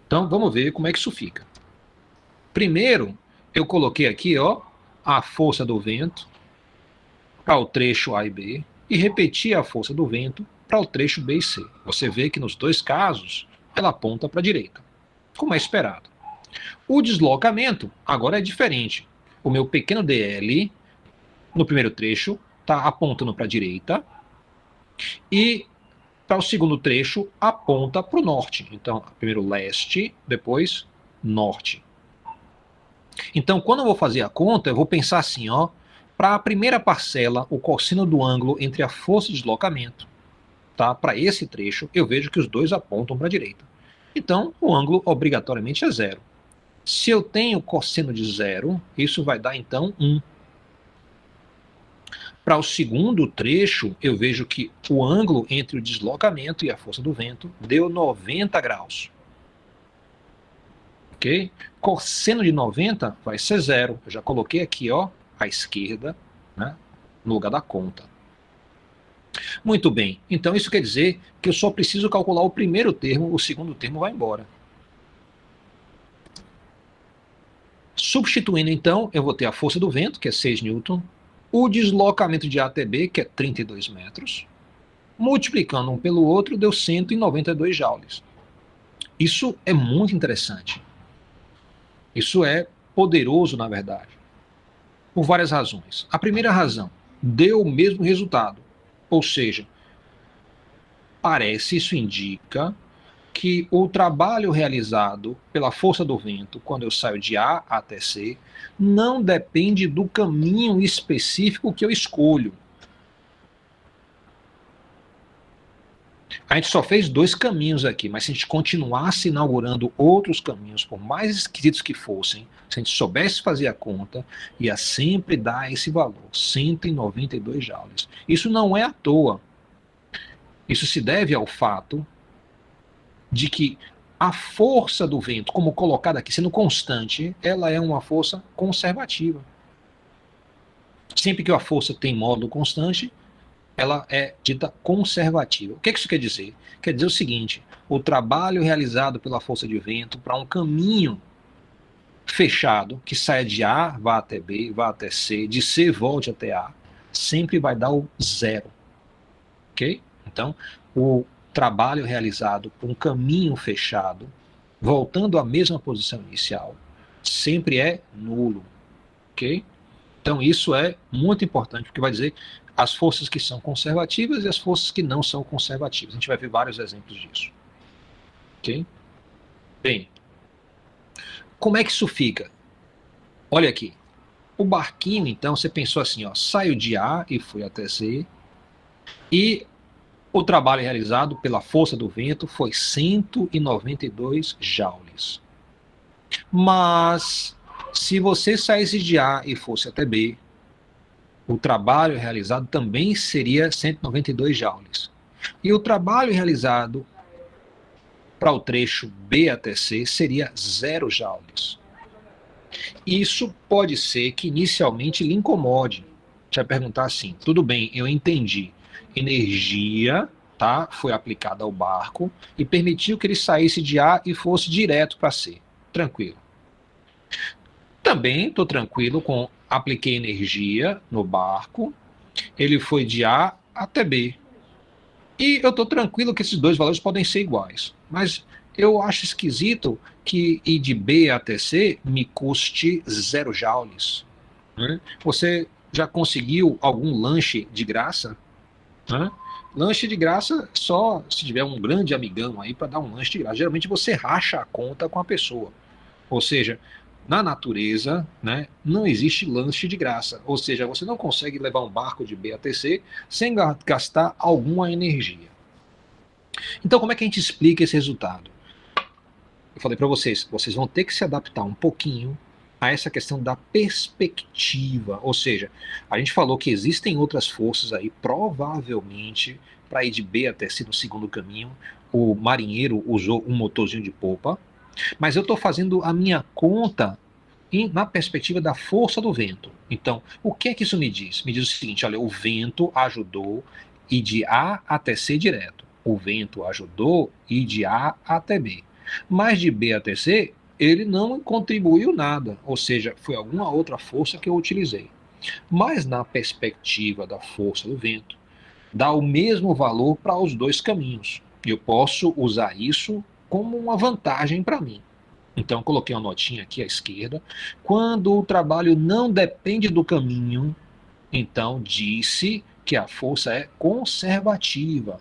Então, vamos ver como é que isso fica. Primeiro, eu coloquei aqui, ó, a força do vento para o trecho A e B e repeti a força do vento para o trecho B e C. Você vê que nos dois casos ela aponta para a direita, como é esperado. O deslocamento agora é diferente. O meu pequeno dl no primeiro trecho está apontando para a direita e para o segundo trecho aponta para o norte. Então, primeiro leste, depois norte. Então, quando eu vou fazer a conta, eu vou pensar assim, ó, para a primeira parcela, o cosseno do ângulo entre a força de deslocamento, tá? Para esse trecho, eu vejo que os dois apontam para a direita. Então, o ângulo obrigatoriamente é zero. Se eu tenho cosseno de zero, isso vai dar então 1. Para o segundo trecho, eu vejo que o ângulo entre o deslocamento e a força do vento deu 90 graus. Ok? Cosseno de 90 vai ser zero. Eu já coloquei aqui, ó, à esquerda, né, no lugar da conta. Muito bem. Então isso quer dizer que eu só preciso calcular o primeiro termo, o segundo termo vai embora. Substituindo então, eu vou ter a força do vento, que é 6 newton, o deslocamento de A até B, que é 32 metros, multiplicando um pelo outro, deu 192 joules. Isso é muito interessante. Isso é poderoso, na verdade, por várias razões. A primeira razão, deu o mesmo resultado, ou seja, isso indica que o trabalho realizado pela força do vento, quando eu saio de A até C, não depende do caminho específico que eu escolho. A gente só fez 2 caminhos aqui, mas se a gente continuasse inaugurando outros caminhos, por mais esquisitos que fossem, se a gente soubesse fazer a conta, ia sempre dar esse valor, 192 joules. Isso não é à toa. Isso se deve ao fato de que a força do vento, como colocada aqui, sendo constante, ela é uma força conservativa. Sempre que a força tem módulo constante, ela é dita conservativa. O que isso quer dizer? Quer dizer o seguinte, o trabalho realizado pela força de vento para um caminho fechado, que saia de A, vá até B, vá até C, de C volte até A, sempre vai dar o zero. Ok? Então, o trabalho realizado por um caminho fechado, voltando à mesma posição inicial, sempre é nulo. Ok? Então isso é muito importante, porque vai dizer as forças que são conservativas e as forças que não são conservativas. A gente vai ver vários exemplos disso. Ok? Bem, como é que isso fica? Olha aqui. O barquinho, então, você pensou assim, ó, saiu de A e foi até C, e o trabalho realizado pela força do vento foi 192 joules. Mas, se você saísse de A e fosse até B, o trabalho realizado também seria 192 joules. E o trabalho realizado para o trecho B até C seria 0 joules. Isso pode ser que inicialmente lhe incomode. Você vai perguntar assim, tudo bem, eu entendi. Energia, tá, foi aplicada ao barco e permitiu que ele saísse de A e fosse direto para C. Tranquilo. Também estou tranquilo com apliquei energia no barco, ele foi de A até B. E eu estou tranquilo que esses dois valores podem ser iguais. Mas eu acho esquisito que ir de B até C me custe 0 joules. Né? Você já conseguiu algum lanche de graça? Né? Lanche de graça só se tiver um grande amigão aí para dar um lanche de graça. Geralmente você racha a conta com a pessoa. Ou seja, na natureza, né, não existe lanche de graça. Ou seja, você não consegue levar um barco de B até C sem gastar alguma energia. Então, como é que a gente explica esse resultado? Eu falei para vocês, vocês vão ter que se adaptar um pouquinho a essa questão da perspectiva. Ou seja, a gente falou que existem outras forças aí, provavelmente, para ir de B até C no segundo caminho. O marinheiro usou um motorzinho de polpa. Mas eu estou fazendo a minha conta na perspectiva da força do vento. Então, o que é que isso me diz? Me diz o seguinte, olha, o vento ajudou ir de A até C direto. O vento ajudou ir de A até B. Mas de B até C, ele não contribuiu nada, ou seja, foi alguma outra força que eu utilizei. Mas na perspectiva da força do vento, dá o mesmo valor para os dois caminhos. Eu posso usar isso como uma vantagem para mim. Então, coloquei uma notinha aqui à esquerda. Quando o trabalho não depende do caminho, então disse que a força é conservativa.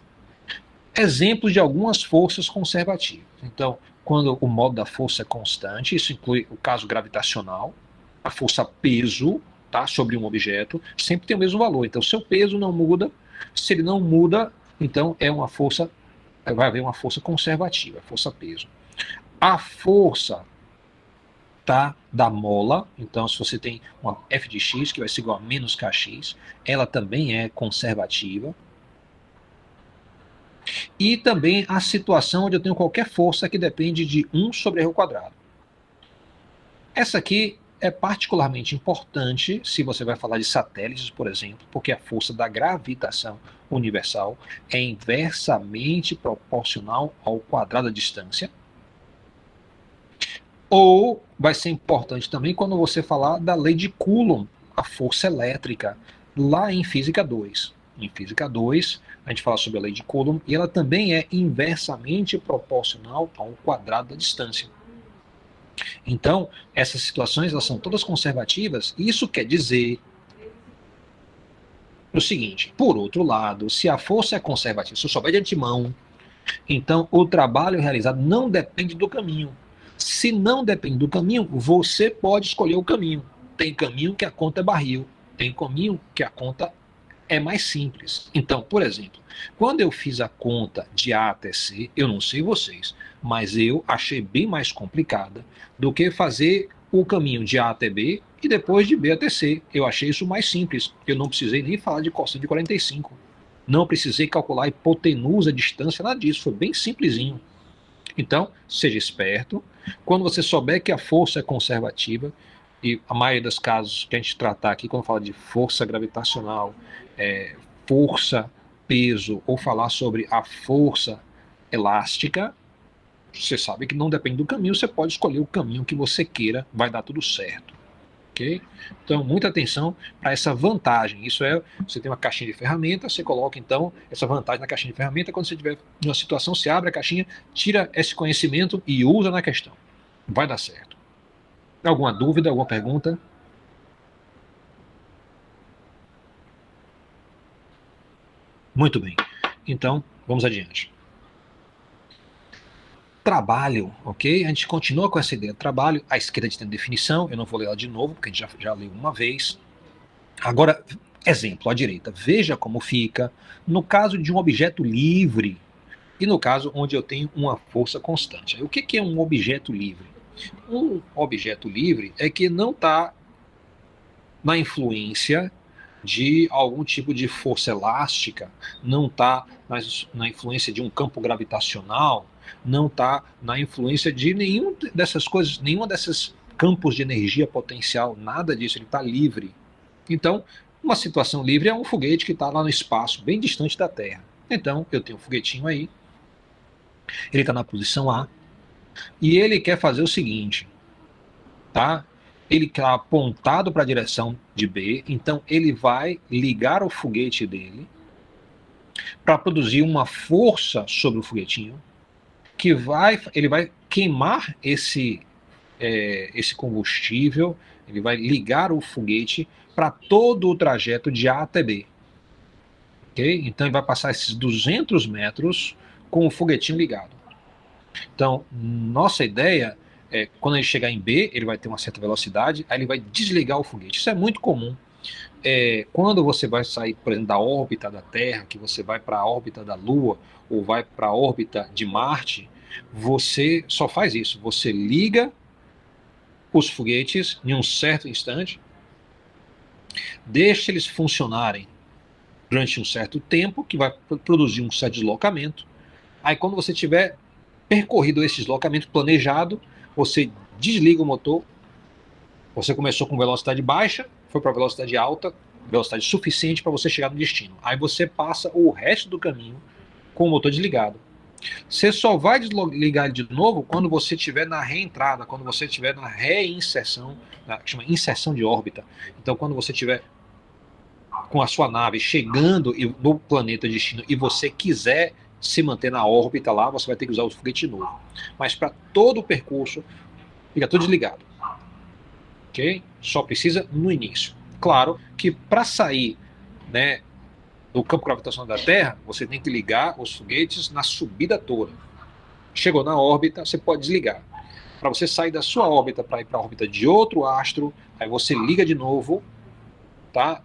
Exemplos de algumas forças conservativas. Então, quando o modo da força é constante, isso inclui o caso gravitacional, a força peso, tá, sobre um objeto, sempre tem o mesmo valor. Então, seu peso não muda. Se ele não muda, então vai haver uma força conservativa, força peso. A força, tá, da mola, então se você tem uma F de x que vai ser igual a menos kx, ela também é conservativa. E também a situação onde eu tenho qualquer força que depende de 1 sobre r². Essa aqui é particularmente importante se você vai falar de satélites, por exemplo, porque a força da gravitação universal é inversamente proporcional ao quadrado da distância. Ou vai ser importante também quando você falar da lei de Coulomb, a força elétrica, lá em Física 2. Em Física 2, a gente fala sobre a lei de Coulomb, e ela também é inversamente proporcional ao quadrado da distância. Então, essas situações elas são todas conservativas, e isso quer dizer o seguinte: por outro lado, se a força é conservativa, se eu souber de antemão, então o trabalho realizado não depende do caminho. Se não depende do caminho, você pode escolher o caminho. Tem caminho que a conta é barril, tem caminho que a conta é mais simples. Então, por exemplo, quando eu fiz a conta de A até C, eu não sei vocês, mas eu achei bem mais complicada do que fazer o caminho de A até B e depois de B até C. Eu achei isso mais simples. Eu não precisei nem falar de cosseno de 45. Não precisei calcular a hipotenusa, a distância, nada disso. Foi bem simplesinho. Então, seja esperto. Quando você souber que a força é conservativa, e a maioria dos casos que a gente tratar aqui, quando fala de força gravitacional, força, peso, ou falar sobre a força elástica, você sabe que não depende do caminho, você pode escolher o caminho que você queira, vai dar tudo certo. Okay? Então, muita atenção para essa vantagem. Isso é, você tem uma caixinha de ferramentas, você coloca então essa vantagem na caixinha de ferramentas. Quando você tiver uma situação, você abre a caixinha, tira esse conhecimento e usa na questão. Vai dar certo. Alguma dúvida, alguma pergunta? Muito bem. Então, vamos adiante. Trabalho, ok? A gente continua com essa ideia de trabalho. À esquerda a gente tem definição, eu não vou ler ela de novo, porque a gente já leu uma vez. Agora, exemplo, à direita. Veja como fica no caso de um objeto livre e no caso onde eu tenho uma força constante. O que é um objeto livre? Um objeto livre é que não está na influência de algum tipo de força elástica, não está na influência de um campo gravitacional, não está na influência de nenhuma dessas coisas, nenhuma desses campos de energia potencial, nada disso, ele está livre. Então, uma situação livre é um foguete que está lá no espaço, bem distante da Terra. Então, eu tenho um foguetinho aí, ele está na posição A, e ele quer fazer o seguinte, tá? Ele está apontado para a direção de B, então ele vai ligar o foguete dele para produzir uma força sobre o foguetinho, que ele vai queimar esse combustível, ele vai ligar o foguete para todo o trajeto de A até B. Okay? Então ele vai passar esses 200 metros com o foguetinho ligado. Então, nossa ideia é, quando ele chegar em B, ele vai ter uma certa velocidade, aí ele vai desligar o foguete. Isso é muito comum. Quando você vai sair, por exemplo, da órbita da Terra, que você vai para a órbita da Lua, ou vai para a órbita de Marte, você só faz isso. Você liga os foguetes em um certo instante, deixa eles funcionarem durante um certo tempo, que vai produzir um certo deslocamento. Aí quando você tiver percorrido esse deslocamento planejado, você desliga o motor, Você começou com velocidade baixa, foi para velocidade alta, velocidade suficiente para você chegar no destino. Aí você passa o resto do caminho com o motor desligado. Você só vai desligar ele de novo quando você estiver na reentrada, quando você estiver na reinserção, que chama inserção de órbita. Então, quando você estiver com a sua nave chegando no planeta destino e você quiser se manter na órbita lá, você vai ter que usar o foguete novo. Mas para todo o percurso, fica tudo desligado. Ok? Só precisa no início. Claro que para sair, né, do campo gravitacional da Terra, você tem que ligar os foguetes na subida toda. Chegou na órbita, você pode desligar. Para você sair da sua órbita para ir para a órbita de outro astro, aí você liga de novo, tá?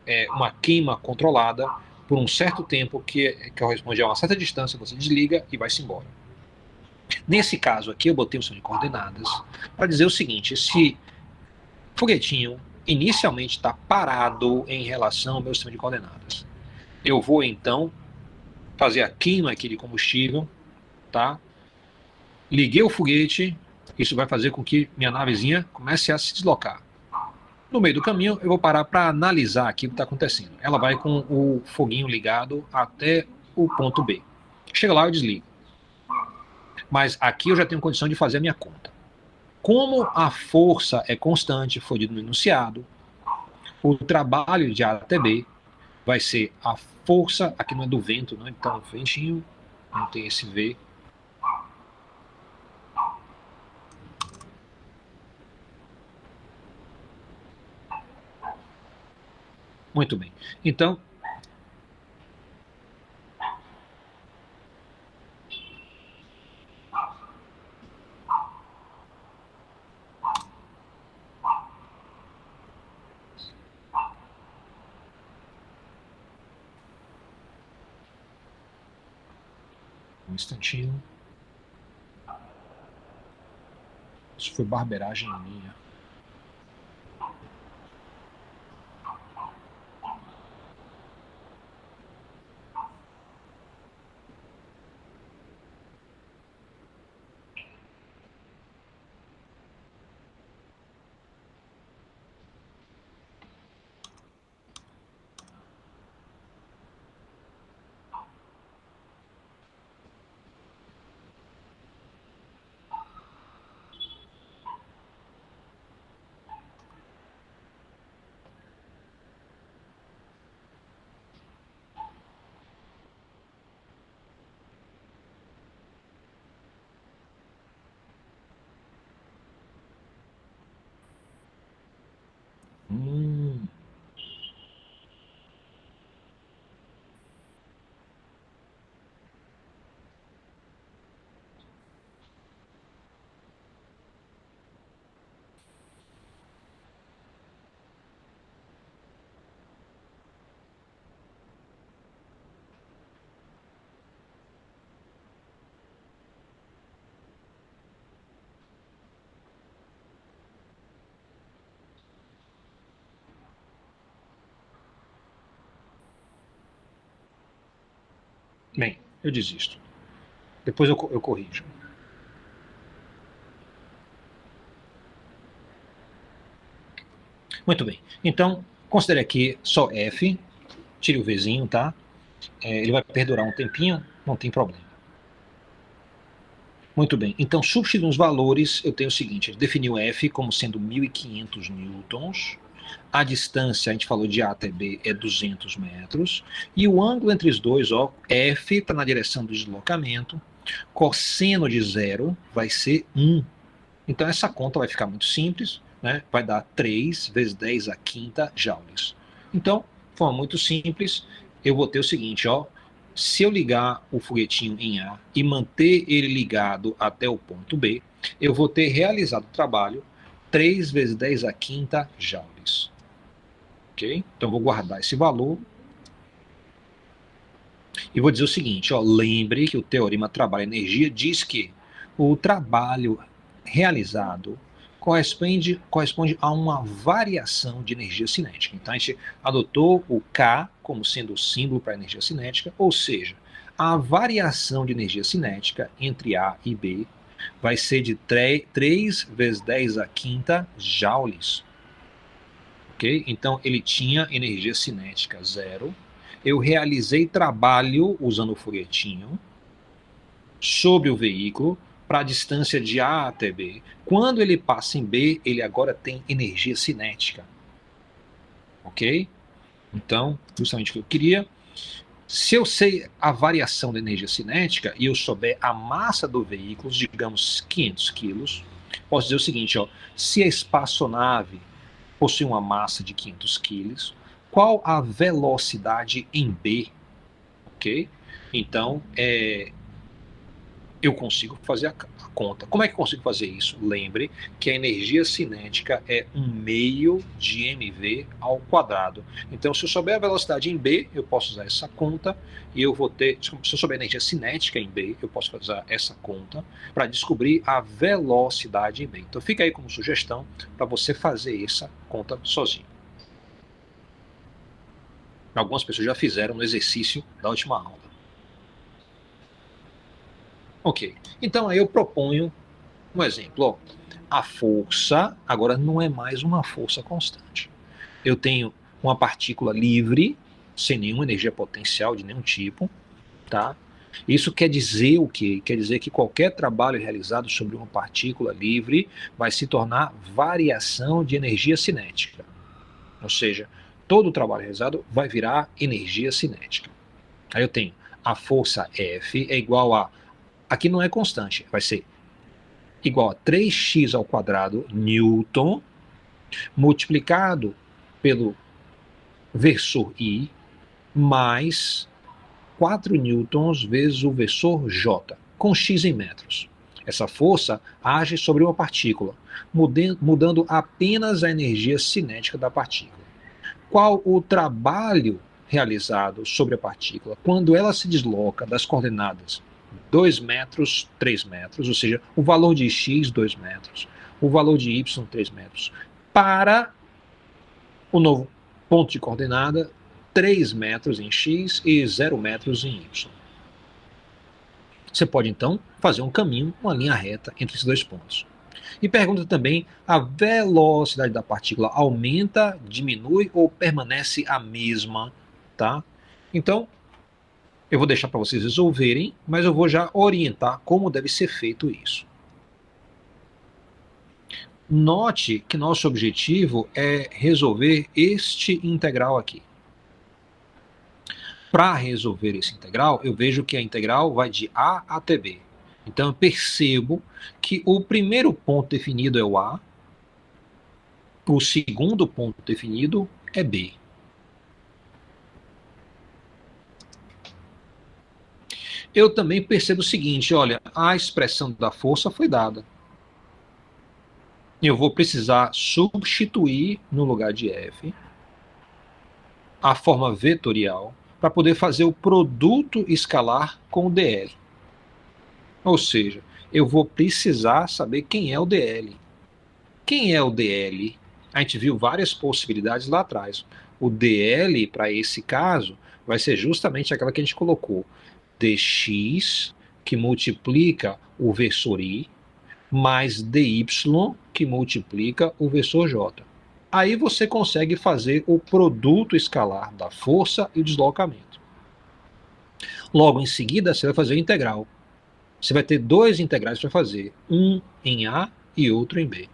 É uma queima controlada por um certo tempo que corresponde a uma certa distância, você desliga e vai-se embora. Nesse caso aqui, eu botei um sistema de coordenadas para dizer o seguinte: esse foguetinho inicialmente está parado em relação ao meu sistema de coordenadas. Eu vou então fazer a queima aqui de combustível, tá? Liguei o foguete, isso vai fazer com que minha navezinha comece a se deslocar. No meio do caminho, eu vou parar para analisar aqui o que está acontecendo. Ela vai com o foguinho ligado até o ponto B. Chega lá, eu desligo. Mas aqui eu já tenho condição de fazer a minha conta. Como a força é constante, foi dito no enunciado, o trabalho de A até B vai ser a força, aqui não é do vento, não, então ventinho, não tem esse V. Muito bem. Então, um instantinho. Isso foi barbeiragem minha. Hum. Bem, eu desisto. Depois eu corrijo. Muito bem. Então, considere aqui só F, tire o Vzinho, tá? Ele vai perdurar um tempinho, não tem problema. Muito bem. Então, substituindo os valores, eu tenho o seguinte: ele definiu F como sendo 1.500 newtons. A distância, a gente falou de A até B, é 200 metros. E o ângulo entre os dois, ó, F está na direção do deslocamento. Cosseno de zero vai ser 1. Então, essa conta vai ficar muito simples, né? Vai dar 3 vezes 10 a quinta joules. Então, de forma muito simples, eu vou ter o seguinte, ó. Se eu ligar o foguetinho em A e manter ele ligado até o ponto B, eu vou ter realizado o trabalho 3 vezes 10 a quinta joules. Ok? Então, vou guardar esse valor. E vou dizer o seguinte, ó, lembre que o Teorema Trabalho-Energia diz que o trabalho realizado corresponde a uma variação de energia cinética. Então, a gente adotou o K como sendo o símbolo para a energia cinética, ou seja, a variação de energia cinética entre A e B vai ser de 3 vezes 10 a quinta joules. Ok? Então, ele tinha energia cinética 0. Eu realizei trabalho usando o foguetinho sobre o veículo para a distância de A até B. Quando ele passa em B, ele agora tem energia cinética. Ok? Então, justamente o que eu queria. Se eu sei a variação da energia cinética e eu souber a massa do veículo, digamos 500 quilos, posso dizer o seguinte, ó, se a espaçonave possui uma massa de 500 quilos, qual a velocidade em B? Ok? Então, eu consigo fazer a conta. Como é que eu consigo fazer isso? Lembre que a energia cinética é 1/2 de mv ao quadrado. Então, se eu souber a velocidade em B, eu posso usar essa conta e eu vou ter, se eu souber a energia cinética em B, eu posso usar essa conta para descobrir a velocidade em B. Então, fica aí como sugestão para você fazer essa conta sozinho. Algumas pessoas já fizeram no exercício da última aula. Ok, então aí eu proponho um exemplo. Ó. A força agora não é mais uma força constante. Eu tenho uma partícula livre, sem nenhuma energia potencial de nenhum tipo. Tá? Isso quer dizer o quê? Quer dizer que qualquer trabalho realizado sobre uma partícula livre vai se tornar variação de energia cinética. Ou seja, todo o trabalho realizado vai virar energia cinética. Aí eu tenho a força F é igual a... Aqui não é constante, vai ser igual a 3x ao quadrado Newton multiplicado pelo versor I mais 4 newtons vezes o versor J, com x em metros. Essa força age sobre uma partícula, mudando apenas a energia cinética da partícula. Qual o trabalho realizado sobre a partícula quando ela se desloca das coordenadas 2 metros, 3 metros, ou seja, o valor de x, 2 metros, o valor de y, 3 metros, para o novo ponto de coordenada, 3 metros em x e 0 metros em y. Você pode, então, fazer um caminho, uma linha reta entre esses dois pontos. E pergunta também, a velocidade da partícula aumenta, diminui ou permanece a mesma? Tá? Então, eu vou deixar para vocês resolverem, mas eu vou já orientar como deve ser feito isso. Note que nosso objetivo é resolver este integral aqui. Para resolver esse integral, eu vejo que a integral vai de A até B. Então eu percebo que o primeiro ponto definido é o A, o segundo ponto definido é B. Eu também percebo o seguinte, olha, a expressão da força foi dada. Eu vou precisar substituir no lugar de F a forma vetorial para poder fazer o produto escalar com o dl. Ou seja, eu vou precisar saber quem é o dl. Quem é o dl? A gente viu várias possibilidades lá atrás. O dl, para esse caso, vai ser justamente aquela que a gente colocou. dx, que multiplica o versor i, mais dy, que multiplica o versor j. Aí você consegue fazer o produto escalar da força e o deslocamento. Logo em seguida, você vai fazer o integral. Você vai ter dois integrais para fazer, um em A e outro em B.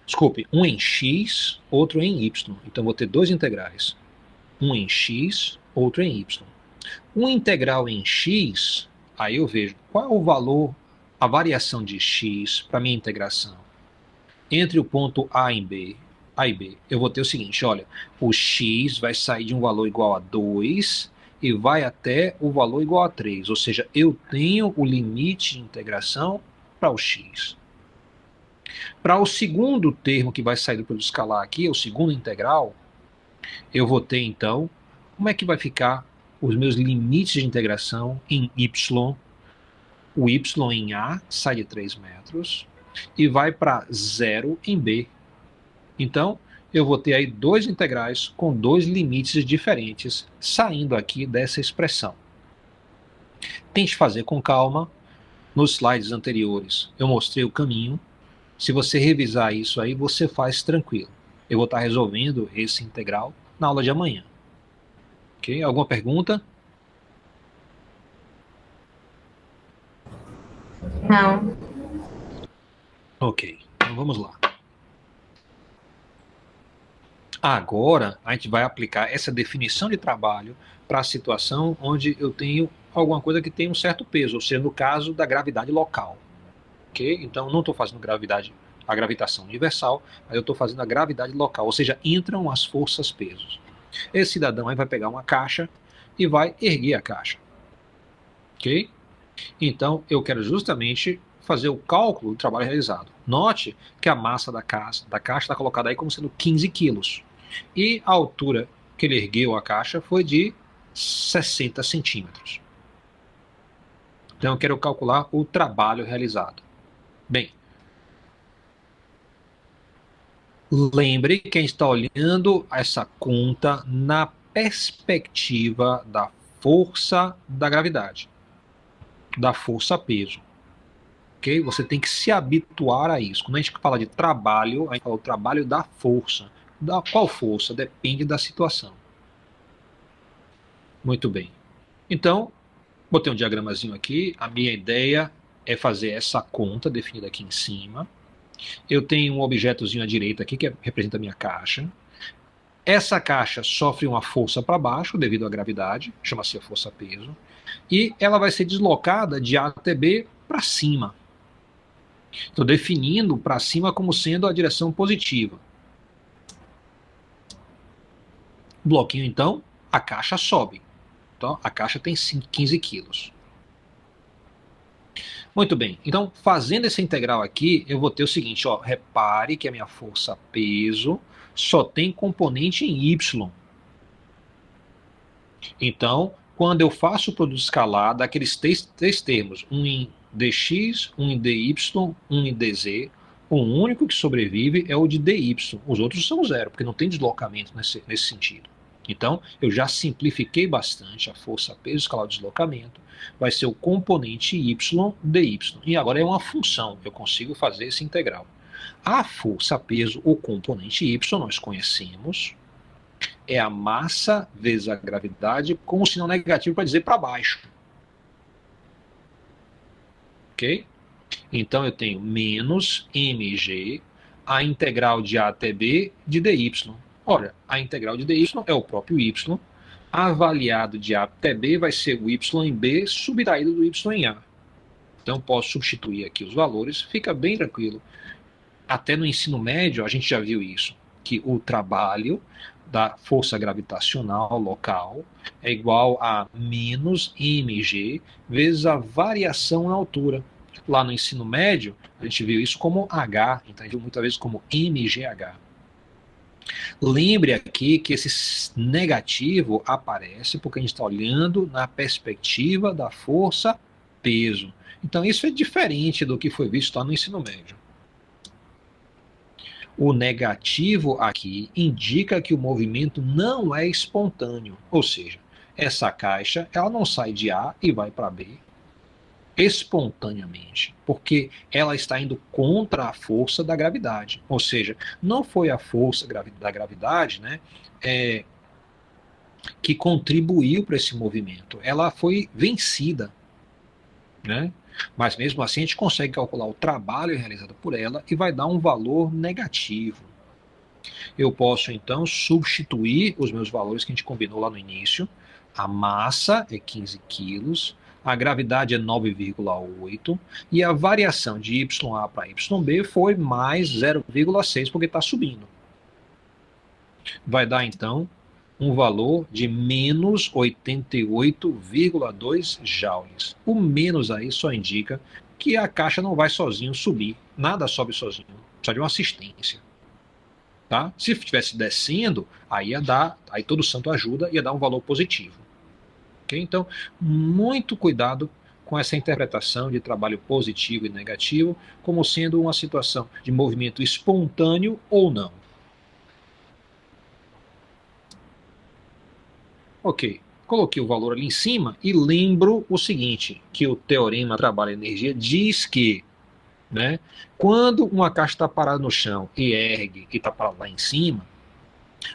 Desculpe, um em X, outro em Y. Então, vou ter dois integrais. Um em X, outro em Y. Um integral em X, aí eu vejo qual é o valor, a variação de X para minha integração. Entre o ponto A e B, eu vou ter o seguinte, olha, o X vai sair de um valor igual a 2 e vai até o valor igual a 3, ou seja, eu tenho o limite de integração para o X. Para o segundo termo que vai sair do produto escalar aqui, o segundo integral, eu vou ter então, como é que vai ficar os meus limites de integração em Y? O Y em A sai de 3 metros e vai para 0 em B. Então, eu vou ter aí dois integrais com dois limites diferentes saindo aqui dessa expressão. Tente fazer com calma, nos slides anteriores, eu mostrei o caminho. Se você revisar isso aí, você faz tranquilo. Eu vou estar resolvendo esse integral na aula de amanhã. Ok? Alguma pergunta?
Não.
Ok, então vamos lá. Agora, a gente vai aplicar essa definição de trabalho para a situação onde eu tenho alguma coisa que tem um certo peso, ou seja, no caso da gravidade local. Ok? Então, não estou fazendo a gravitação universal, mas eu estou fazendo a gravidade local, ou seja, entram as forças pesos. Esse cidadão aí vai pegar uma caixa e vai erguer a caixa. Ok? Então, eu quero justamente fazer o cálculo do trabalho realizado. Note que a massa da caixa está colocada aí como sendo 15 quilos. E a altura que ele ergueu a caixa foi de 60 centímetros. Então, eu quero calcular o trabalho realizado. Bem, lembre que a gente está olhando essa conta na perspectiva da força da gravidade, da força-peso. Okay? Você tem que se habituar a isso. Quando a gente fala de trabalho, a gente fala o trabalho da força. Da qual força? Depende da situação. Muito bem. Então, botei um diagramazinho aqui. A minha ideia é fazer essa conta definida aqui em cima. Eu tenho um objetozinho à direita aqui que representa a minha caixa. Essa caixa sofre uma força para baixo devido à gravidade, chama-se a força-peso, e ela vai ser deslocada de A até B para cima. Estou definindo para cima como sendo a direção positiva. O bloquinho, então, a caixa sobe. Então, a caixa tem 15 quilos. Muito bem, então, fazendo essa integral aqui, eu vou ter o seguinte, ó, repare que a minha força-peso só tem componente em Y. Então, quando eu faço o produto escalar daqueles três termos, um em dx, um em dy, um em dz, o único que sobrevive é o de dy. Os outros são zero, porque não tem deslocamento nesse sentido. Então, eu já simplifiquei bastante a força-peso escalar o deslocamento. Vai ser o componente y dy. E agora é uma função, eu consigo fazer esse integral. A força-peso, o componente y, nós conhecemos, é a massa vezes a gravidade com um sinal negativo para dizer para baixo. Ok? Então eu tenho menos mg, a integral de a até b de dy. Olha, a integral de dy é o próprio y, avaliado de a até b vai ser o y em b subtraído do y em a. Então posso substituir aqui os valores, fica bem tranquilo. Até no ensino médio a gente já viu isso, que o trabalho da força gravitacional local é igual a menos mg vezes a variação na altura. Lá no ensino médio, a gente viu isso como H, então a gente viu muitas vezes como mgh. Lembre aqui que esse negativo aparece porque a gente está olhando na perspectiva da força-peso. Então isso é diferente do que foi visto lá no ensino médio. O negativo aqui indica que o movimento não é espontâneo, ou seja, essa caixa ela não sai de A e vai para B espontaneamente, porque ela está indo contra a força da gravidade, ou seja, não foi a força da gravidade, né, que contribuiu para esse movimento, ela foi vencida, né? Mas mesmo assim a gente consegue calcular o trabalho realizado por ela e vai dar um valor negativo. Eu posso então substituir os meus valores que a gente combinou lá no início. A massa é 15 quilos, a gravidade é 9,8 e a variação de YA para YB foi mais 0,6 porque está subindo. Vai dar então um valor de menos 88,2 joules. O menos aí só indica que a caixa não vai sozinho subir, nada sobe sozinho, precisa de uma assistência. Tá? Se estivesse descendo, aí ia dar, aí todo santo ajuda, ia dar um valor positivo. Okay? Então, muito cuidado com essa interpretação de trabalho positivo e negativo, como sendo uma situação de movimento espontâneo ou não. Ok, Coloquei o valor ali em cima e lembro o seguinte, que o teorema trabalho e energia diz que, né, quando uma caixa está parada no chão e ergue e está parada lá em cima,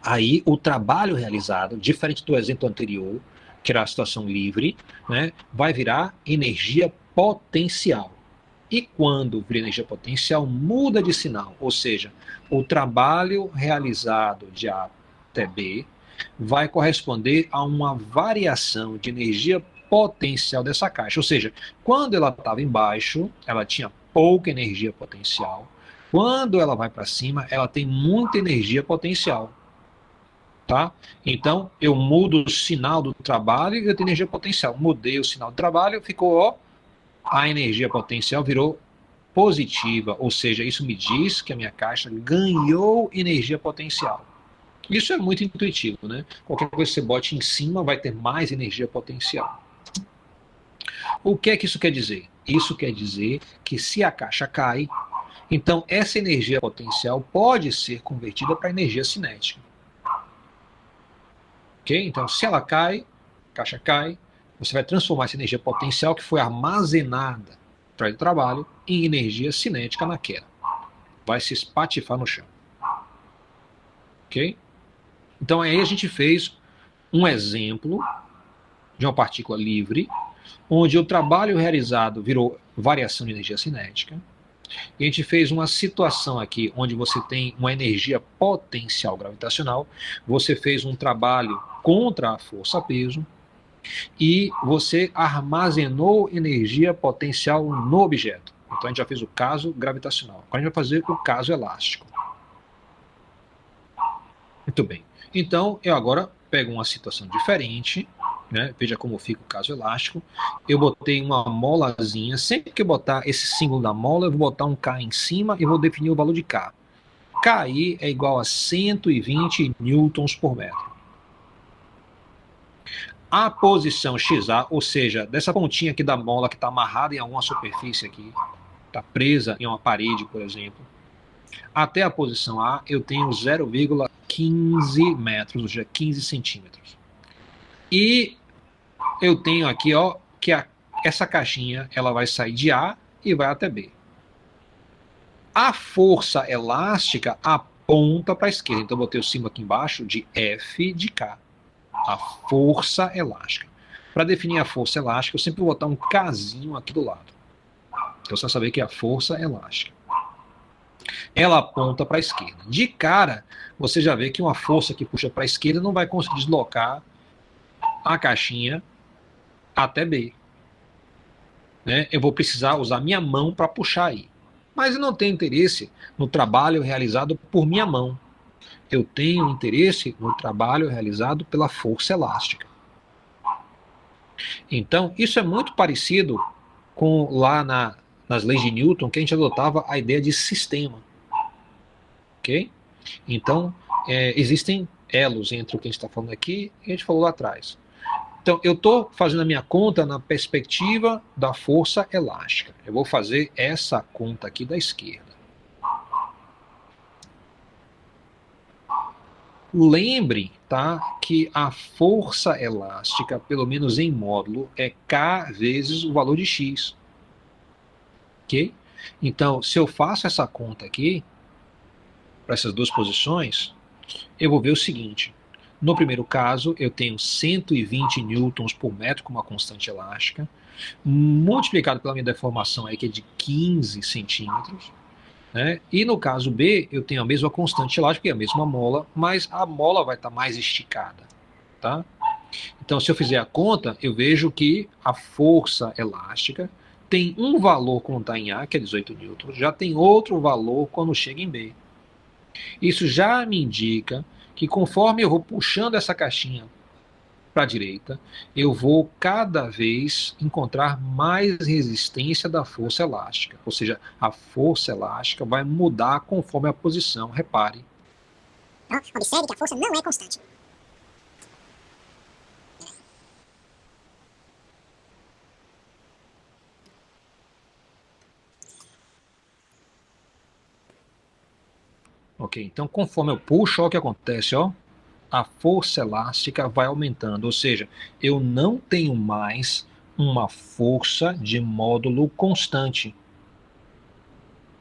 aí o trabalho realizado, diferente do exemplo anterior, que era a situação livre, né, vai virar energia potencial. E quando vira energia potencial, muda de sinal, ou seja, o trabalho realizado de A até B vai corresponder a uma variação de energia potencial dessa caixa. Ou seja, quando ela estava embaixo, ela tinha pouca energia potencial. Quando ela vai para cima, ela tem muita energia potencial. Tá? Então, eu mudo o sinal do trabalho e eu tenho energia potencial. Mudei o sinal do trabalho, ficou, ó, a energia potencial virou positiva, ou seja, isso me diz que a minha caixa ganhou energia potencial. Isso é muito intuitivo, né? Qualquer coisa que você bote em cima vai ter mais energia potencial. O que é que isso quer dizer? Isso quer dizer que se a caixa cai, então essa energia potencial pode ser convertida para energia cinética. Ok? Então, se ela cai, a caixa cai, você vai transformar essa energia potencial que foi armazenada para o trabalho em energia cinética na queda. Vai se espatifar no chão. Ok? Então aí a gente fez um exemplo de uma partícula livre, onde o trabalho realizado virou variação de energia cinética. E a gente fez uma situação aqui onde você tem uma energia potencial gravitacional, você fez um trabalho contra a força-peso e você armazenou energia potencial no objeto. Então a gente já fez o caso gravitacional. Agora a gente vai fazer o caso elástico. Muito bem. Então, eu agora pego uma situação diferente, né? Veja como fica o caso elástico. Eu botei uma molazinha. Sempre que eu botar esse símbolo da mola, eu vou botar um K em cima e vou definir o valor de K. KI é igual a 120 newtons por metro. A posição XA, ou seja, dessa pontinha aqui da mola que está amarrada em alguma superfície aqui, está presa em uma parede, por exemplo, até a posição A, eu tenho 0,15 metros, ou seja, 15 centímetros. E eu tenho aqui, ó, que essa caixinha ela vai sair de A e vai até B. A força elástica aponta para a esquerda. Então eu botei o símbolo aqui embaixo de F de K. A força elástica. Para definir a força elástica, eu sempre vou botar um Kzinho aqui do lado. Então você vai saber que é a força elástica. Ela aponta para a esquerda. De cara, você já vê que uma força que puxa para a esquerda não vai conseguir deslocar a caixinha até B. Né? Eu vou precisar usar minha mão para puxar aí. Mas eu não tenho interesse no trabalho realizado por minha mão. Eu tenho interesse no trabalho realizado pela força elástica. Então, isso é muito parecido com lá nas leis de Newton, que a gente adotava a ideia de sistema. Ok? Então, existem elos entre o que a gente está falando aqui e o que a gente falou lá atrás. Então, eu estou fazendo a minha conta na perspectiva da força elástica. Eu vou fazer essa conta aqui da esquerda. Lembre, tá, que a força elástica, pelo menos em módulo, é K vezes o valor de X. Ok? Então, se eu faço essa conta aqui, para essas duas posições, eu vou ver o seguinte. No primeiro caso, eu tenho 120 newtons por metro como uma constante elástica, multiplicado pela minha deformação aí, que é de 15 centímetros. Né? E no caso B, eu tenho a mesma constante elástica, que é a mesma mola, mas a mola vai estar mais esticada. Tá? Então, se eu fizer a conta, eu vejo que a força elástica tem um valor quando está em A, que é 18 newtons, já tem outro valor quando chega em B. Isso já me indica que conforme eu vou puxando essa caixinha para a direita, eu vou cada vez encontrar mais resistência da força elástica. Ou seja, a força elástica vai mudar conforme a posição, repare.
Observe que a força não é constante.
Ok, então conforme eu puxo, olha o que acontece, ó. a força elástica vai aumentando, ou seja, eu não tenho mais uma força de módulo constante,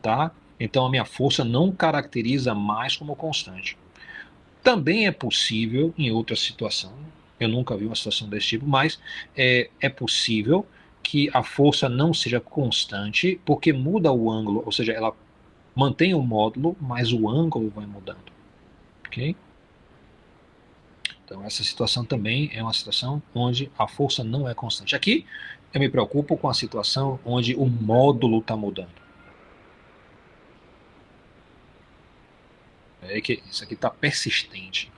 tá? Então a minha força não caracteriza mais como constante. Também é possível, em outra situação, eu nunca vi uma situação desse tipo, mas é possível que a força não seja constante, porque muda o ângulo, ou seja, ela mantém o módulo, mas o ângulo vai mudando. Ok? Então essa situação também é uma situação onde a força não é constante. Aqui eu me preocupo com a situação onde o módulo está mudando. É que isso aqui está persistente.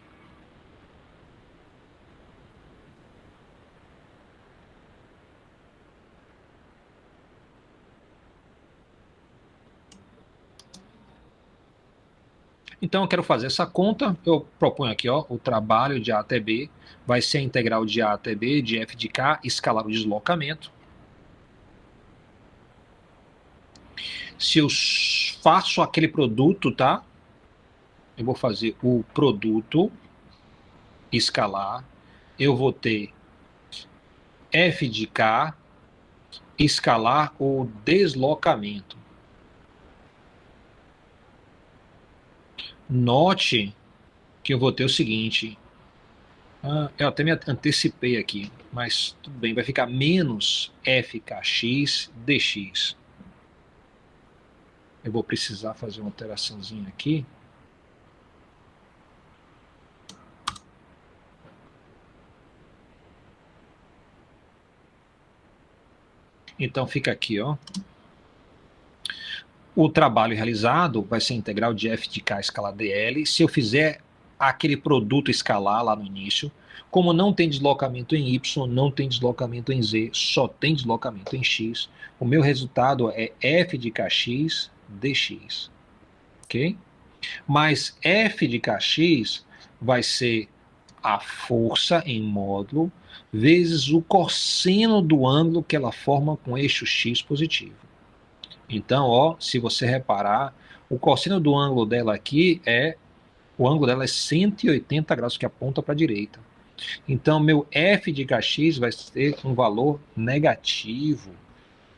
Então eu quero fazer essa conta, eu proponho aqui, ó, o trabalho de A até B vai ser a integral de A até B, de f de k, escalar o deslocamento. Se eu faço aquele produto, tá? Eu vou fazer o produto escalar, eu vou ter f de k escalar o deslocamento. Note que eu vou ter o seguinte, eu até me antecipei aqui, mas tudo bem, vai ficar menos fkx dx. Eu vou precisar fazer uma alteraçãozinha aqui. Então fica aqui, ó. O trabalho realizado vai ser integral de f de k escalar dl. Se eu fizer aquele produto escalar lá no início, como não tem deslocamento em y, não tem deslocamento em z, só tem deslocamento em x, o meu resultado é f de kx dx. Ok? Mas f de kx vai ser a força em módulo vezes o cosseno do ângulo que ela forma com eixo x positivo. Então, ó, se você reparar, o cosseno do ângulo dela aqui o ângulo dela é 180 graus, que aponta para a direita. Então, meu f de kx vai ter um valor negativo,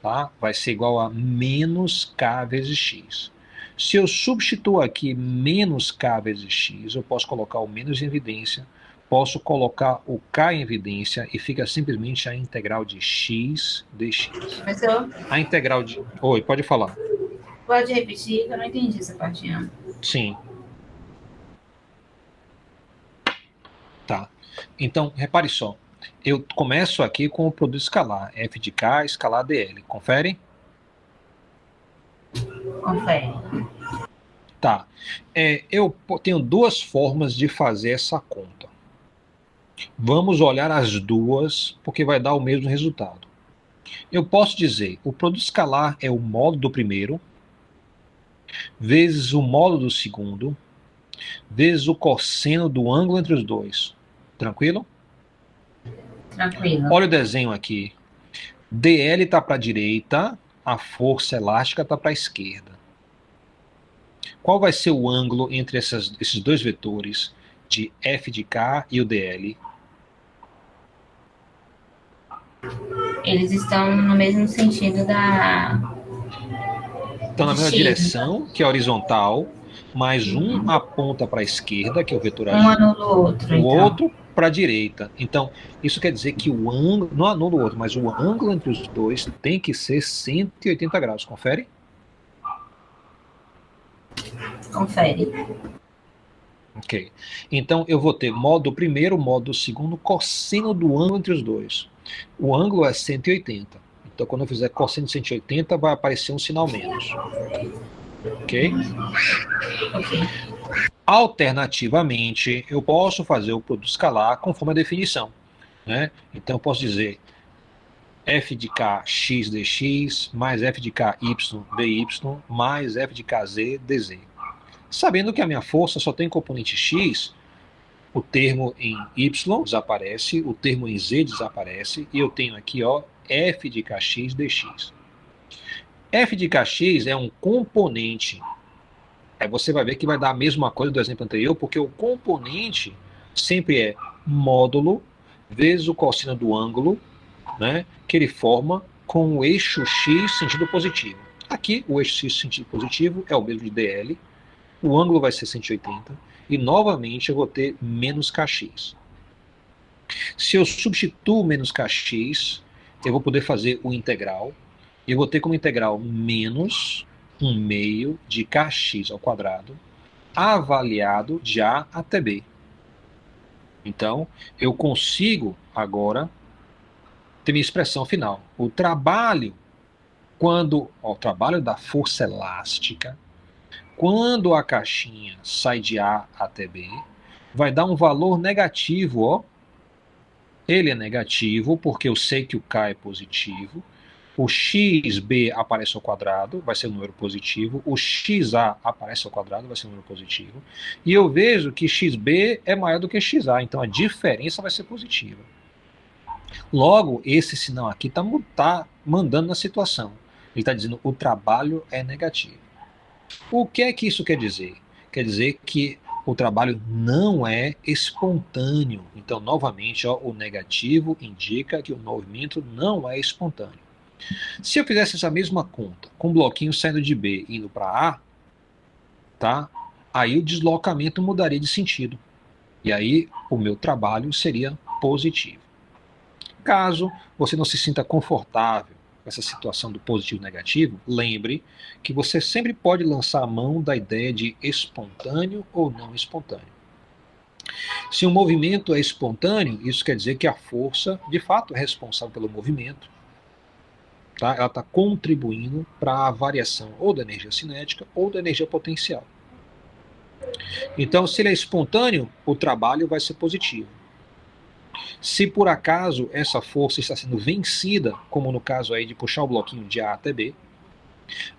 tá? Vai ser igual a menos k vezes x. Se eu substituo aqui menos k vezes x, eu posso colocar o menos em evidência, posso colocar o k em evidência e fica simplesmente a integral de x dx.
Professor,
A integral de... Oi, pode falar.
pode repetir, que eu não entendi essa partinha.
Sim. Tá. Então, repare só. Eu começo aqui com o produto escalar, f de k escalar dl. Confere?
Confere.
Tá. Eu tenho duas formas de fazer essa conta. Vamos olhar as duas, porque vai dar o mesmo resultado. Eu posso dizer, o produto escalar é o módulo do primeiro, vezes o módulo do segundo, vezes o cosseno do ângulo entre os dois. Tranquilo?
Tranquilo.
Olha o desenho aqui. DL está para a direita, a força elástica está para a esquerda. Qual vai ser o ângulo entre esses dois vetores de f de k e o dl?
Eles estão no mesmo sentido da...
Estão na mesma direção, que é horizontal, mas um aponta para a esquerda, que é o vetor
Um
azul,
anula o outro,
o
então.
outro para a direita. Então, isso quer dizer que o ângulo, não anula o outro, mas o ângulo entre os dois tem que ser 180 graus. Confere?
Confere.
Ok. Então, eu vou ter módulo primeiro, módulo segundo, cosseno do ângulo entre os dois. O ângulo é 180. Então, quando eu fizer cosseno de 180, vai aparecer um sinal menos. Ok?
Ok.
Alternativamente, eu posso fazer o produto escalar conforme a definição, né? Então, eu posso dizer f de k x dx mais f de k y dy mais f de k z dz. Sabendo que a minha força só tem componente x, o termo em y desaparece, o termo em z desaparece, e eu tenho aqui, ó, f de kx dx. F de kx é um componente. Aí você vai ver que vai dar a mesma coisa do exemplo anterior, porque o componente sempre é módulo vezes o cosseno do ângulo, né, que ele forma com o eixo x sentido positivo. Aqui, o eixo x sentido positivo é o mesmo de dl, o ângulo vai ser 180, e novamente eu vou ter menos kx. Se eu substituo menos kx, eu vou poder fazer o integral, e eu vou ter como integral menos 1/2 de kx ao quadrado, avaliado de A até B. Então, eu consigo agora ter minha expressão final. O trabalho da força elástica, quando a caixinha sai de A até B, vai dar um valor negativo, ó. Ele é negativo porque eu sei que o K é positivo. O xb aparece ao quadrado, vai ser um número positivo. O xa aparece ao quadrado, vai ser um número positivo. E eu vejo que xb é maior do que xa, então a diferença vai ser positiva. Logo, esse sinal aqui está mandando na situação. Ele está dizendo que o trabalho é negativo. O que é que isso quer dizer? Quer dizer que o trabalho não é espontâneo. Então, novamente, ó, o negativo indica que o movimento não é espontâneo. Se eu fizesse essa mesma conta, com um bloquinho saindo de B e indo para A, tá? Aí o deslocamento mudaria de sentido. E aí o meu trabalho seria positivo. Caso você não se sinta confortável com essa situação do positivo e negativo, lembre que você sempre pode lançar a mão da ideia de espontâneo ou não espontâneo. Se um movimento é espontâneo, isso quer dizer que a força, de fato, é responsável pelo movimento. Tá? Ela está contribuindo para a variação ou da energia cinética ou da energia potencial. Então, se ele é espontâneo, o trabalho vai ser positivo. Se por acaso essa força está sendo vencida, como no caso aí de puxar o bloquinho de A até B,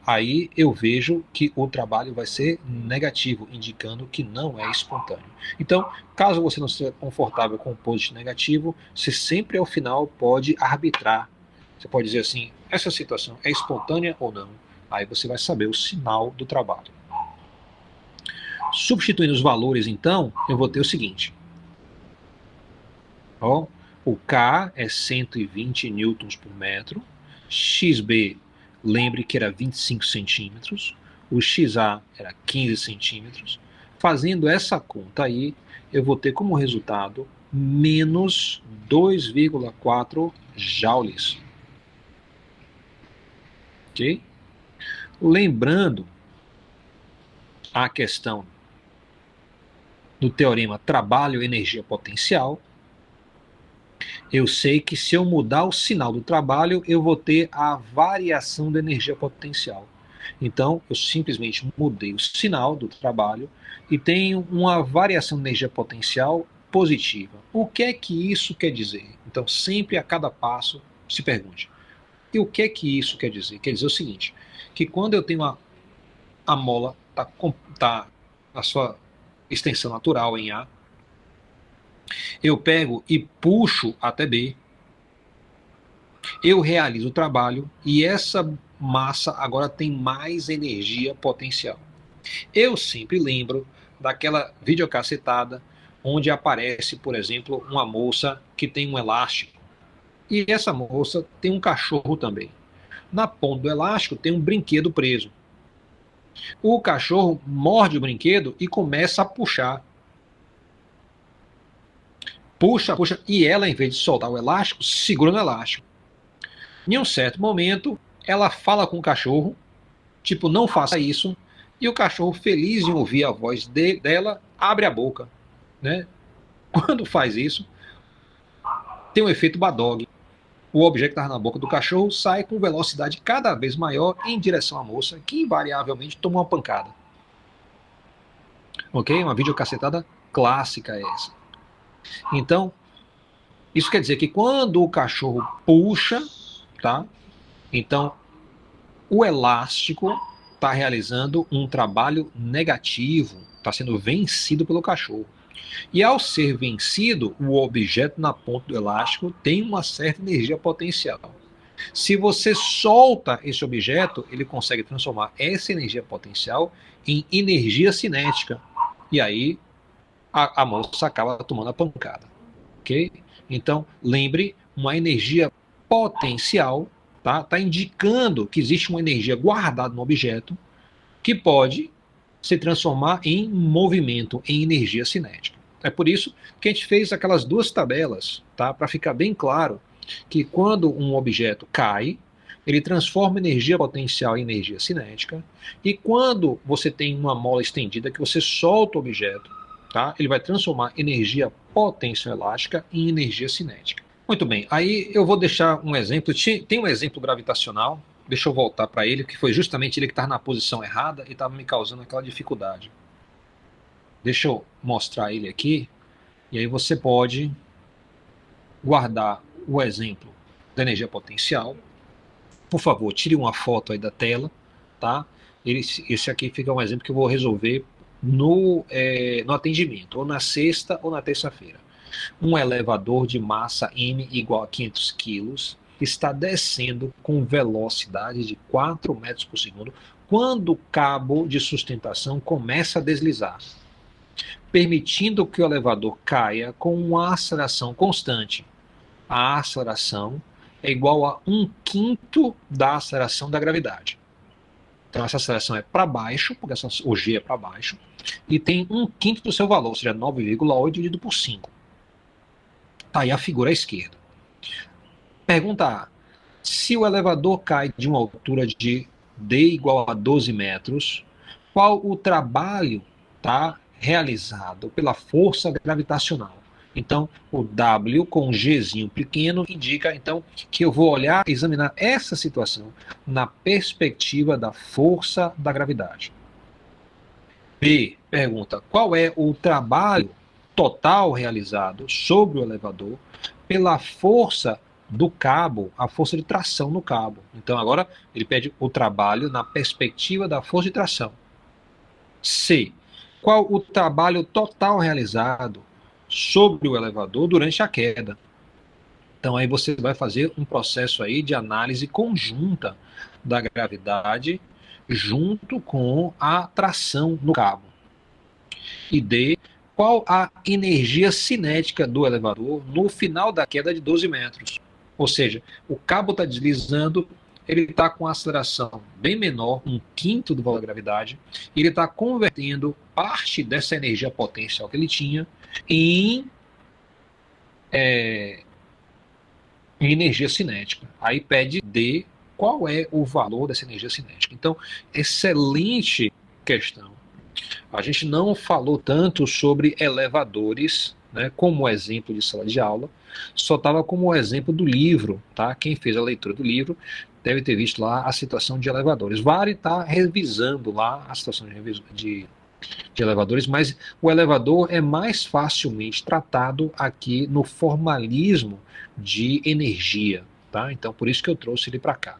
aí eu vejo que o trabalho vai ser negativo, indicando que não é espontâneo. Então, caso você não esteja confortável com o positivo e negativo, você sempre ao final pode arbitrar. Você pode dizer assim, essa situação é espontânea ou não? Aí você vai saber o sinal do trabalho. Substituindo os valores, então, eu vou ter o seguinte. Ó, o K é 120 newtons por metro. XB, lembre que era 25 centímetros. O XA era 15 centímetros. Fazendo essa conta aí, eu vou ter como resultado menos 2,4 joules. Ok? Lembrando a questão do teorema trabalho-energia potencial, eu sei que se eu mudar o sinal do trabalho, eu vou ter a variação da energia potencial. Então, eu simplesmente mudei o sinal do trabalho e tenho uma variação de energia potencial positiva. O que é que isso quer dizer? Então, sempre a cada passo, se pergunte. E o que é que isso quer dizer? Quer dizer o seguinte, que quando eu tenho a mola tá a sua extensão natural em A, eu pego e puxo até B, eu realizo o trabalho e essa massa agora tem mais energia potencial. Eu sempre lembro daquela videocassetada onde aparece, por exemplo, uma moça que tem um elástico e essa moça tem um cachorro também. Na ponta do elástico tem um brinquedo preso. O cachorro morde o brinquedo e começa a puxar. Puxa, e ela, em vez de soltar o elástico, segura no elástico. Em um certo momento, ela fala com o cachorro, tipo, não faça isso, e o cachorro, feliz em ouvir a voz dela, abre a boca. Né? Quando faz isso, tem um efeito Badog. O objeto que estava na boca do cachorro sai com velocidade cada vez maior em direção à moça, que invariavelmente toma uma pancada. Ok? Uma videocassetada clássica essa. Então, isso quer dizer que quando o cachorro puxa, tá? Então, o elástico está realizando um trabalho negativo, está sendo vencido pelo cachorro. E ao ser vencido, o objeto na ponta do elástico tem uma certa energia potencial. Se você solta esse objeto, ele consegue transformar essa energia potencial em energia cinética. E aí a moça acaba tomando a pancada. Ok? Então, lembre, uma energia potencial tá indicando que existe uma energia guardada no objeto que pode se transformar em movimento, em energia cinética. É por isso que a gente fez aquelas duas tabelas, tá? Para ficar bem claro que quando um objeto cai, ele transforma energia potencial em energia cinética, e quando você tem uma mola estendida, que você solta o objeto, tá? Ele vai transformar energia potencial elástica em energia cinética. Muito bem, aí eu vou deixar um exemplo, tem um exemplo gravitacional, deixa eu voltar para ele, que foi justamente ele que estava na posição errada e estava me causando aquela dificuldade. Deixa eu mostrar ele aqui, e aí você pode guardar o exemplo da energia potencial. Por favor, tire uma foto aí da tela, tá? Esse aqui fica um exemplo que eu vou resolver no atendimento, ou na sexta ou na terça-feira. Um elevador de massa M igual a 500 quilos está descendo com velocidade de 4 metros por segundo quando o cabo de sustentação começa a deslizar, permitindo que o elevador caia com uma aceleração constante. A aceleração é igual a 1/5 da aceleração da gravidade. Então essa aceleração é para baixo, porque o G é para baixo, e tem 1/5 do seu valor, ou seja, 9,8 dividido por 5. Tá aí a figura à esquerda. Pergunta A. Se o elevador cai de uma altura de D igual a 12 metros, qual o trabalho realizado pela força gravitacional? Então, o W com um Gzinho pequeno indica, então, que eu vou olhar, examinar essa situação na perspectiva da força da gravidade. B. Pergunta, qual é o trabalho total realizado sobre o elevador pela força do cabo, a força de tração no cabo? Então, agora, ele pede o trabalho na perspectiva da força de tração. C. Qual o trabalho total realizado sobre o elevador durante a queda? Então aí você vai fazer um processo aí de análise conjunta da gravidade junto com a tração no cabo. E D, qual a energia cinética do elevador no final da queda de 12 metros? Ou seja, o cabo está deslizando, ele está com aceleração bem menor, 1/5 do valor da gravidade, e ele está convertendo parte dessa energia potencial que ele tinha em energia cinética. Aí pede D, qual é o valor dessa energia cinética? Então, excelente questão. A gente não falou tanto sobre elevadores, né, como exemplo de sala de aula, só estava como exemplo do livro, tá? Quem fez a leitura do livro deve ter visto lá a situação de elevadores. Vale estar revisando lá a situação de elevadores, mas o elevador é mais facilmente tratado aqui no formalismo de energia, tá? Então, por isso que eu trouxe ele para cá.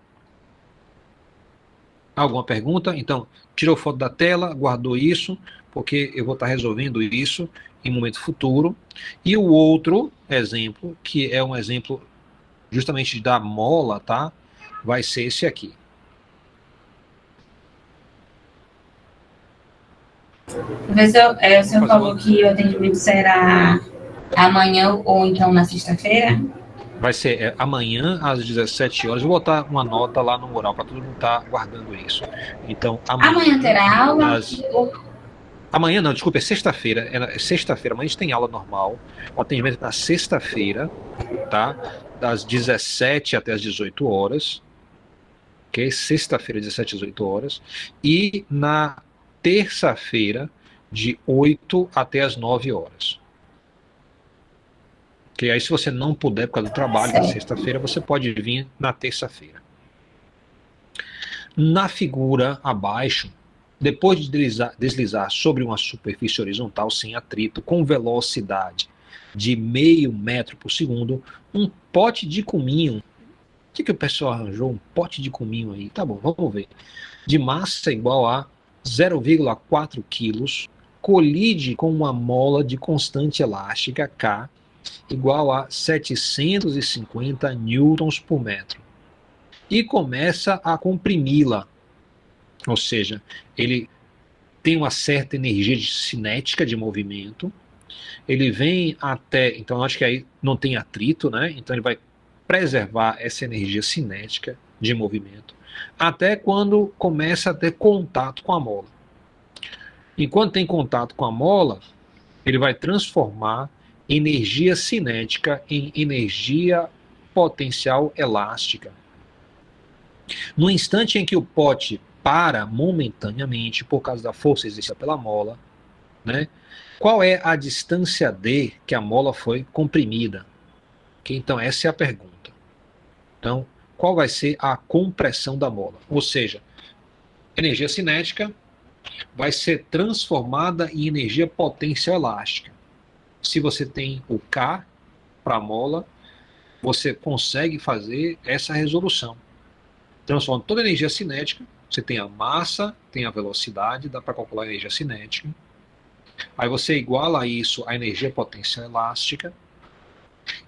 Alguma pergunta? Então, tirou foto da tela, guardou isso, porque eu vou estar resolvendo isso em momento futuro. E o outro exemplo, que é um exemplo justamente da mola, tá? Vai ser esse aqui.
Professor, o senhor falou que o atendimento será amanhã ou então na sexta-feira?
Vai ser amanhã às 17 horas. Vou botar uma nota lá no mural para todo mundo estar guardando isso. Então,
amanhã terá aula?
Amanhã não, desculpa, é sexta-feira. É sexta-feira, amanhã a gente tem aula normal. O atendimento é na sexta-feira, tá? Das 17 até as 18 horas. Ok? Sexta-feira, 17 às 18 horas. E na terça-feira, de 8 até as 9 horas. Que aí, se você não puder, por causa do trabalho, na sexta-feira, você pode vir na terça-feira. Na figura abaixo, depois de deslizar sobre uma superfície horizontal sem atrito, com velocidade de 0,5 metro por segundo, um pote de cominho. O que o pessoal arranjou? Um pote de cominho aí. Tá bom, vamos ver. De massa igual a 0,4 quilos, colide com uma mola de constante elástica, K, igual a 750 newtons por metro, e começa a comprimi-la, ou seja, ele tem uma certa energia cinética de movimento, ele vem até, então acho que aí não tem atrito, né? Então ele vai preservar essa energia cinética de movimento, até quando começa a ter contato com a mola. Enquanto tem contato com a mola, ele vai transformar energia cinética em energia potencial elástica. No instante em que o pote para momentaneamente por causa da força exercida pela mola, né? Qual é a distância d que a mola foi comprimida? Então essa é a pergunta. Então, qual vai ser a compressão da mola? Ou seja, energia cinética vai ser transformada em energia potencial elástica. Se você tem o K para a mola, você consegue fazer essa resolução. Transforma toda a energia cinética, você tem a massa, tem a velocidade, dá para calcular a energia cinética. Aí você iguala isso à energia potencial elástica,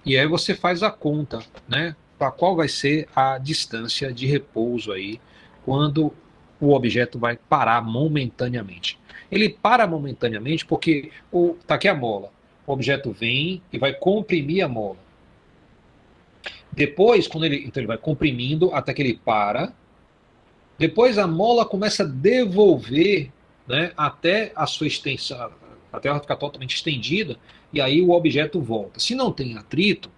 e aí você faz a conta, né, para qual vai ser a distância de repouso aí, quando o objeto vai parar momentaneamente. Ele para momentaneamente porque tá aqui a mola. O objeto vem e vai comprimir a mola. Depois, então ele vai comprimindo até que ele para. Depois a mola começa a devolver, né, até a sua extensão, até ela ficar totalmente estendida, e aí o objeto volta. Se não tem atrito,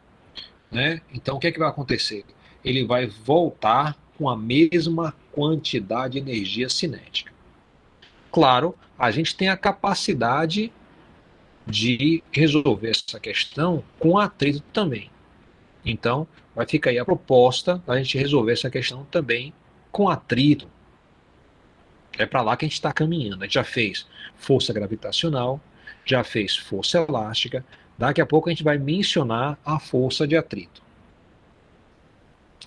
né, então o que é que vai acontecer? Ele vai voltar com a mesma quantidade de energia cinética. Claro, a gente tem a capacidade de resolver essa questão com atrito também. Então, vai ficar aí a proposta da gente resolver essa questão também com atrito. É para lá que a gente está caminhando. A gente já fez força gravitacional, já fez força elástica, daqui a pouco a gente vai mencionar a força de atrito.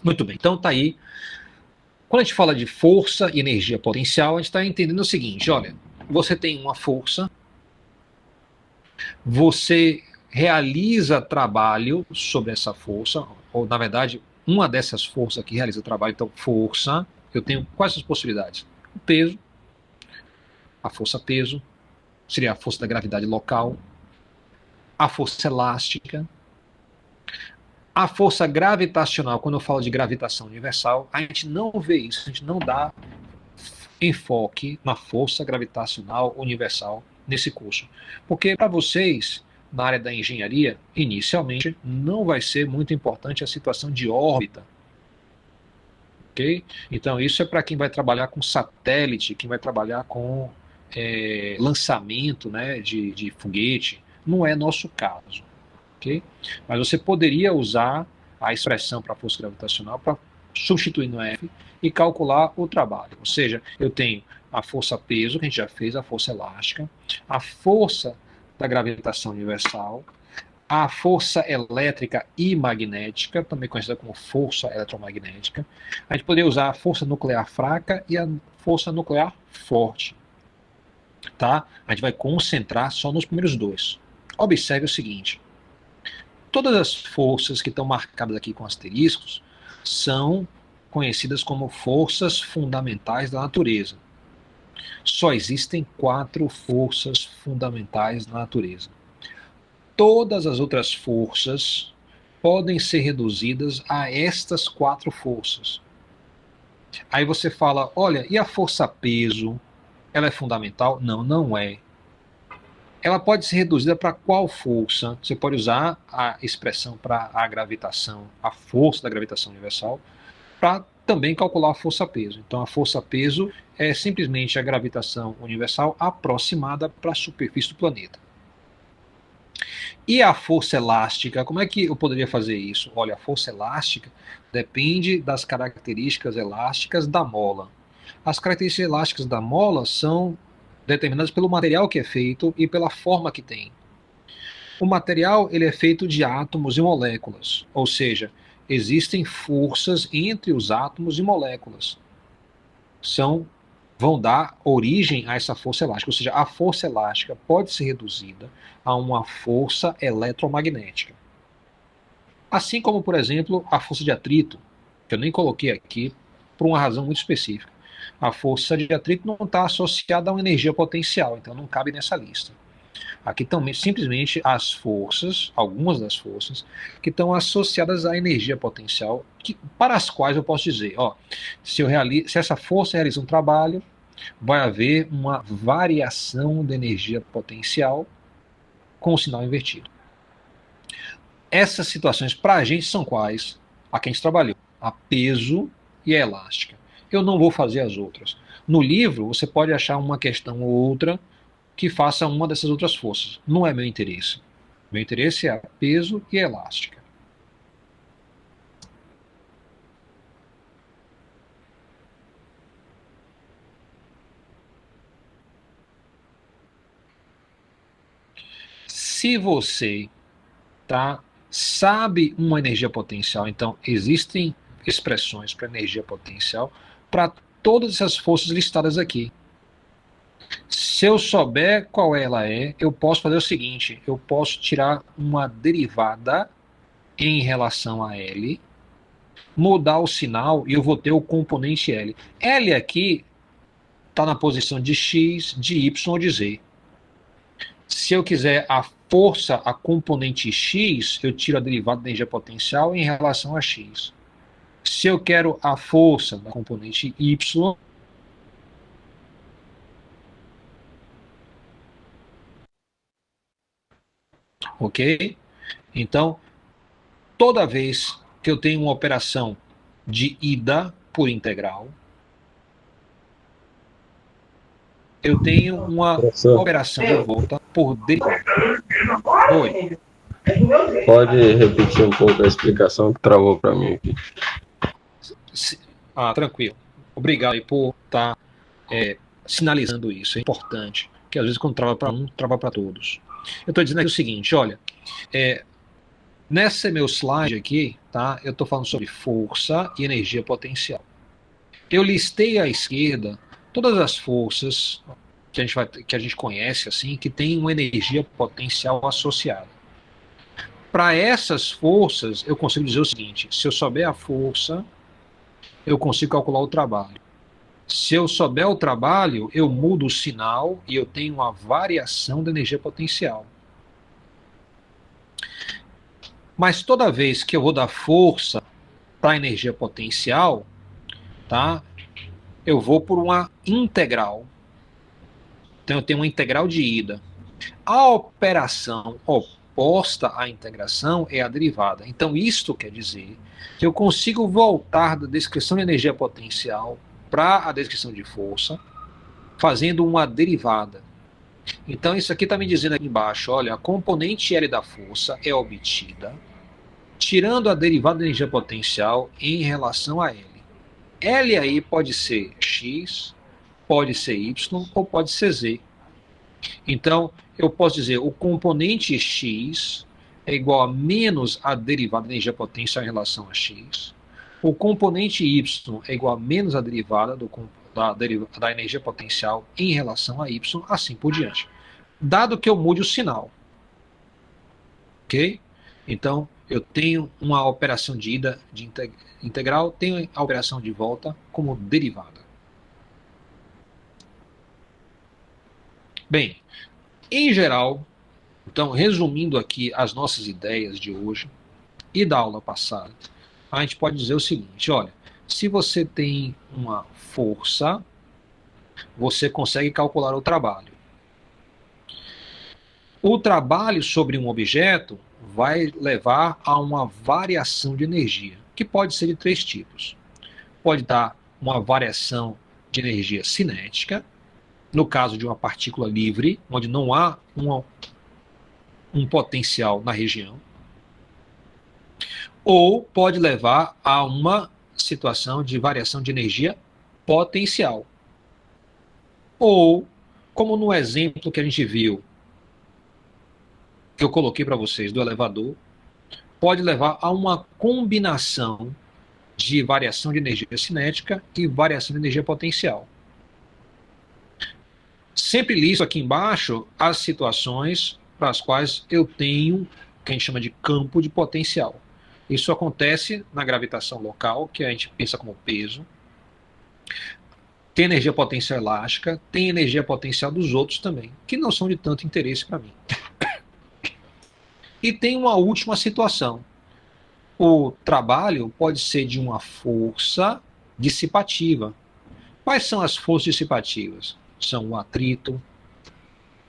Muito bem, então tá aí. Quando a gente fala de força e energia potencial, a gente está entendendo o seguinte, olha, você tem uma força, você realiza trabalho sobre essa força, ou na verdade, uma dessas forças que realiza trabalho, então força, eu tenho quais as possibilidades? O peso, a força peso, seria a força da gravidade local, a força elástica, a força gravitacional. Quando eu falo de gravitação universal, a gente não vê isso, a gente não dá enfoque na força gravitacional universal nesse curso. Porque para vocês, na área da engenharia, inicialmente, não vai ser muito importante a situação de órbita. Ok? Então isso é para quem vai trabalhar com satélite, quem vai trabalhar com lançamento, né, de foguete. Não é nosso caso. Okay? Mas você poderia usar a expressão para força gravitacional para substituir no F e calcular o trabalho. Ou seja, eu tenho a força peso, que a gente já fez, a força elástica, a força da gravitação universal, a força elétrica e magnética, também conhecida como força eletromagnética. A gente poderia usar a força nuclear fraca e a força nuclear forte. Tá? A gente vai concentrar só nos primeiros dois. Observe o seguinte. Todas as forças que estão marcadas aqui com asteriscos são conhecidas como forças fundamentais da natureza. Só existem 4 forças fundamentais na natureza. Todas as outras forças podem ser reduzidas a estas 4 forças. Aí você fala, olha, e a força peso? Ela é fundamental? Não, não é. Ela pode ser reduzida para qual força? Você pode usar a expressão para a gravitação, a força da gravitação universal, para também calcular a força-peso. Então, a força-peso é simplesmente a gravitação universal aproximada para a superfície do planeta. E a força elástica, como é que eu poderia fazer isso? Olha, a força elástica depende das características elásticas da mola. As características elásticas da mola são determinadas pelo material que é feito e pela forma que tem. O material ele é feito de átomos e moléculas, ou seja, existem forças entre os átomos e moléculas. Vão dar origem a essa força elástica, ou seja, a força elástica pode ser reduzida a uma força eletromagnética. Assim como, por exemplo, a força de atrito, que eu nem coloquei aqui por uma razão muito específica. A força de atrito não está associada a uma energia potencial, então não cabe nessa lista. Aqui estão simplesmente as forças, algumas das forças, que estão associadas à energia potencial, para as quais eu posso dizer, ó, se essa força realiza um trabalho, vai haver uma variação da energia potencial com o sinal invertido. Essas situações para a gente são quais? A que a gente trabalhou, a peso e a elástica. Eu não vou fazer as outras. No livro, você pode achar uma questão ou outra que faça uma dessas outras forças. Não é meu interesse. Meu interesse é a peso e a elástica. Se você sabe uma energia potencial, então existem expressões para energia potencial para todas essas forças listadas aqui. Se eu souber qual ela é, eu posso fazer o seguinte, eu posso tirar uma derivada em relação a L, mudar o sinal e eu vou ter o componente L. L aqui está na posição de X, de Y ou de Z. Se eu quiser a força, a componente X, eu tiro a derivada da energia potencial em relação a X. Se eu quero a força da componente Y, ok? Então, toda vez que eu tenho uma operação de ida por integral, eu tenho uma operação de volta por derivada. Oi.
Pode repetir um pouco a explicação que travou para mim aqui.
Tranquilo. Obrigado aí por estar sinalizando isso. É importante, que às vezes quando trava para um, trava para todos. Eu estou dizendo aqui o seguinte, olha, nesse meu slide aqui, tá, eu estou falando sobre força e energia potencial. Eu listei à esquerda todas as forças que a gente conhece, assim, que tem uma energia potencial associada. Para essas forças, eu consigo dizer o seguinte, se eu souber a força, eu consigo calcular o trabalho. Se eu souber o trabalho, eu mudo o sinal e eu tenho uma variação da energia potencial. Mas toda vez que eu vou dar força para a energia potencial, tá, eu vou por uma integral. Então eu tenho uma integral de ida. A operação oposta à integração é a derivada. Então isto quer dizer que eu consigo voltar da descrição de energia potencial para a descrição de força, fazendo uma derivada. Então isso aqui está me dizendo aqui embaixo, olha, a componente L da força é obtida tirando a derivada da energia potencial em relação a L. L aí pode ser X, pode ser Y ou pode ser Z. Então, eu posso dizer o componente X é igual a menos a derivada da energia potencial em relação a X. O componente Y é igual a menos a derivada da energia potencial em relação a Y, assim por diante. Dado que eu mude o sinal. Ok? Então, eu tenho uma operação de ida de integral, tenho a operação de volta como derivada. Bem, em geral, então, resumindo aqui as nossas ideias de hoje e da aula passada, a gente pode dizer o seguinte, olha, se você tem uma força, você consegue calcular o trabalho. O trabalho sobre um objeto vai levar a uma variação de energia, que pode ser de 3 tipos. Pode dar uma variação de energia cinética, no caso de uma partícula livre, onde não há um potencial na região, ou pode levar a uma situação de variação de energia potencial. Ou, como no exemplo que a gente viu, que eu coloquei para vocês do elevador, pode levar a uma combinação de variação de energia cinética e variação de energia potencial. Sempre listo aqui embaixo as situações para as quais eu tenho o que a gente chama de campo de potencial. Isso acontece na gravitação local, que a gente pensa como peso. Tem energia potencial elástica, tem energia potencial dos outros também, que não são de tanto interesse para mim. E tem uma última situação. O trabalho pode ser de uma força dissipativa. Quais são as forças dissipativas? São o atrito,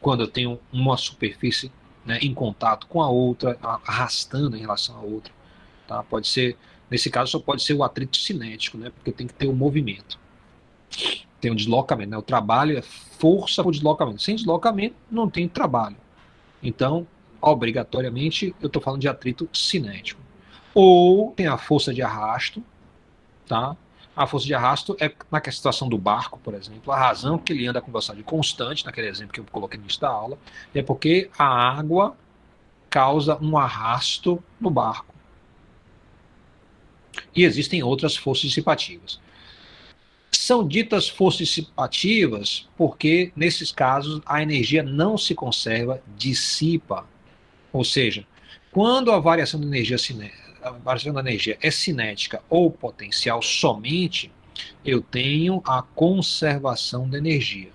quando eu tenho uma superfície, né, em contato com a outra, arrastando em relação à outra. Tá? Pode ser, nesse caso, só pode ser o atrito cinético, né, porque tem que ter o movimento. Tem o deslocamento. Né? O trabalho é força por deslocamento. Sem deslocamento, não tem trabalho. Então, obrigatoriamente, eu estou falando de atrito cinético. Ou tem a força de arrasto, tá? A força de arrasto é na situação do barco, por exemplo. A razão que ele anda com velocidade constante, naquele exemplo que eu coloquei no início da aula, é porque a água causa um arrasto no barco. E existem outras forças dissipativas. São ditas forças dissipativas porque, nesses casos, a energia não se conserva, dissipa. Ou seja, quando a variação da energia é cinética ou potencial somente, eu tenho a conservação da energia.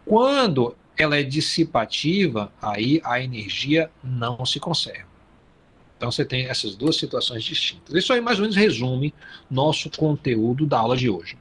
Quando ela é dissipativa, aí a energia não se conserva. Então você tem essas duas situações distintas. Isso aí mais ou menos resume nosso conteúdo da aula de hoje.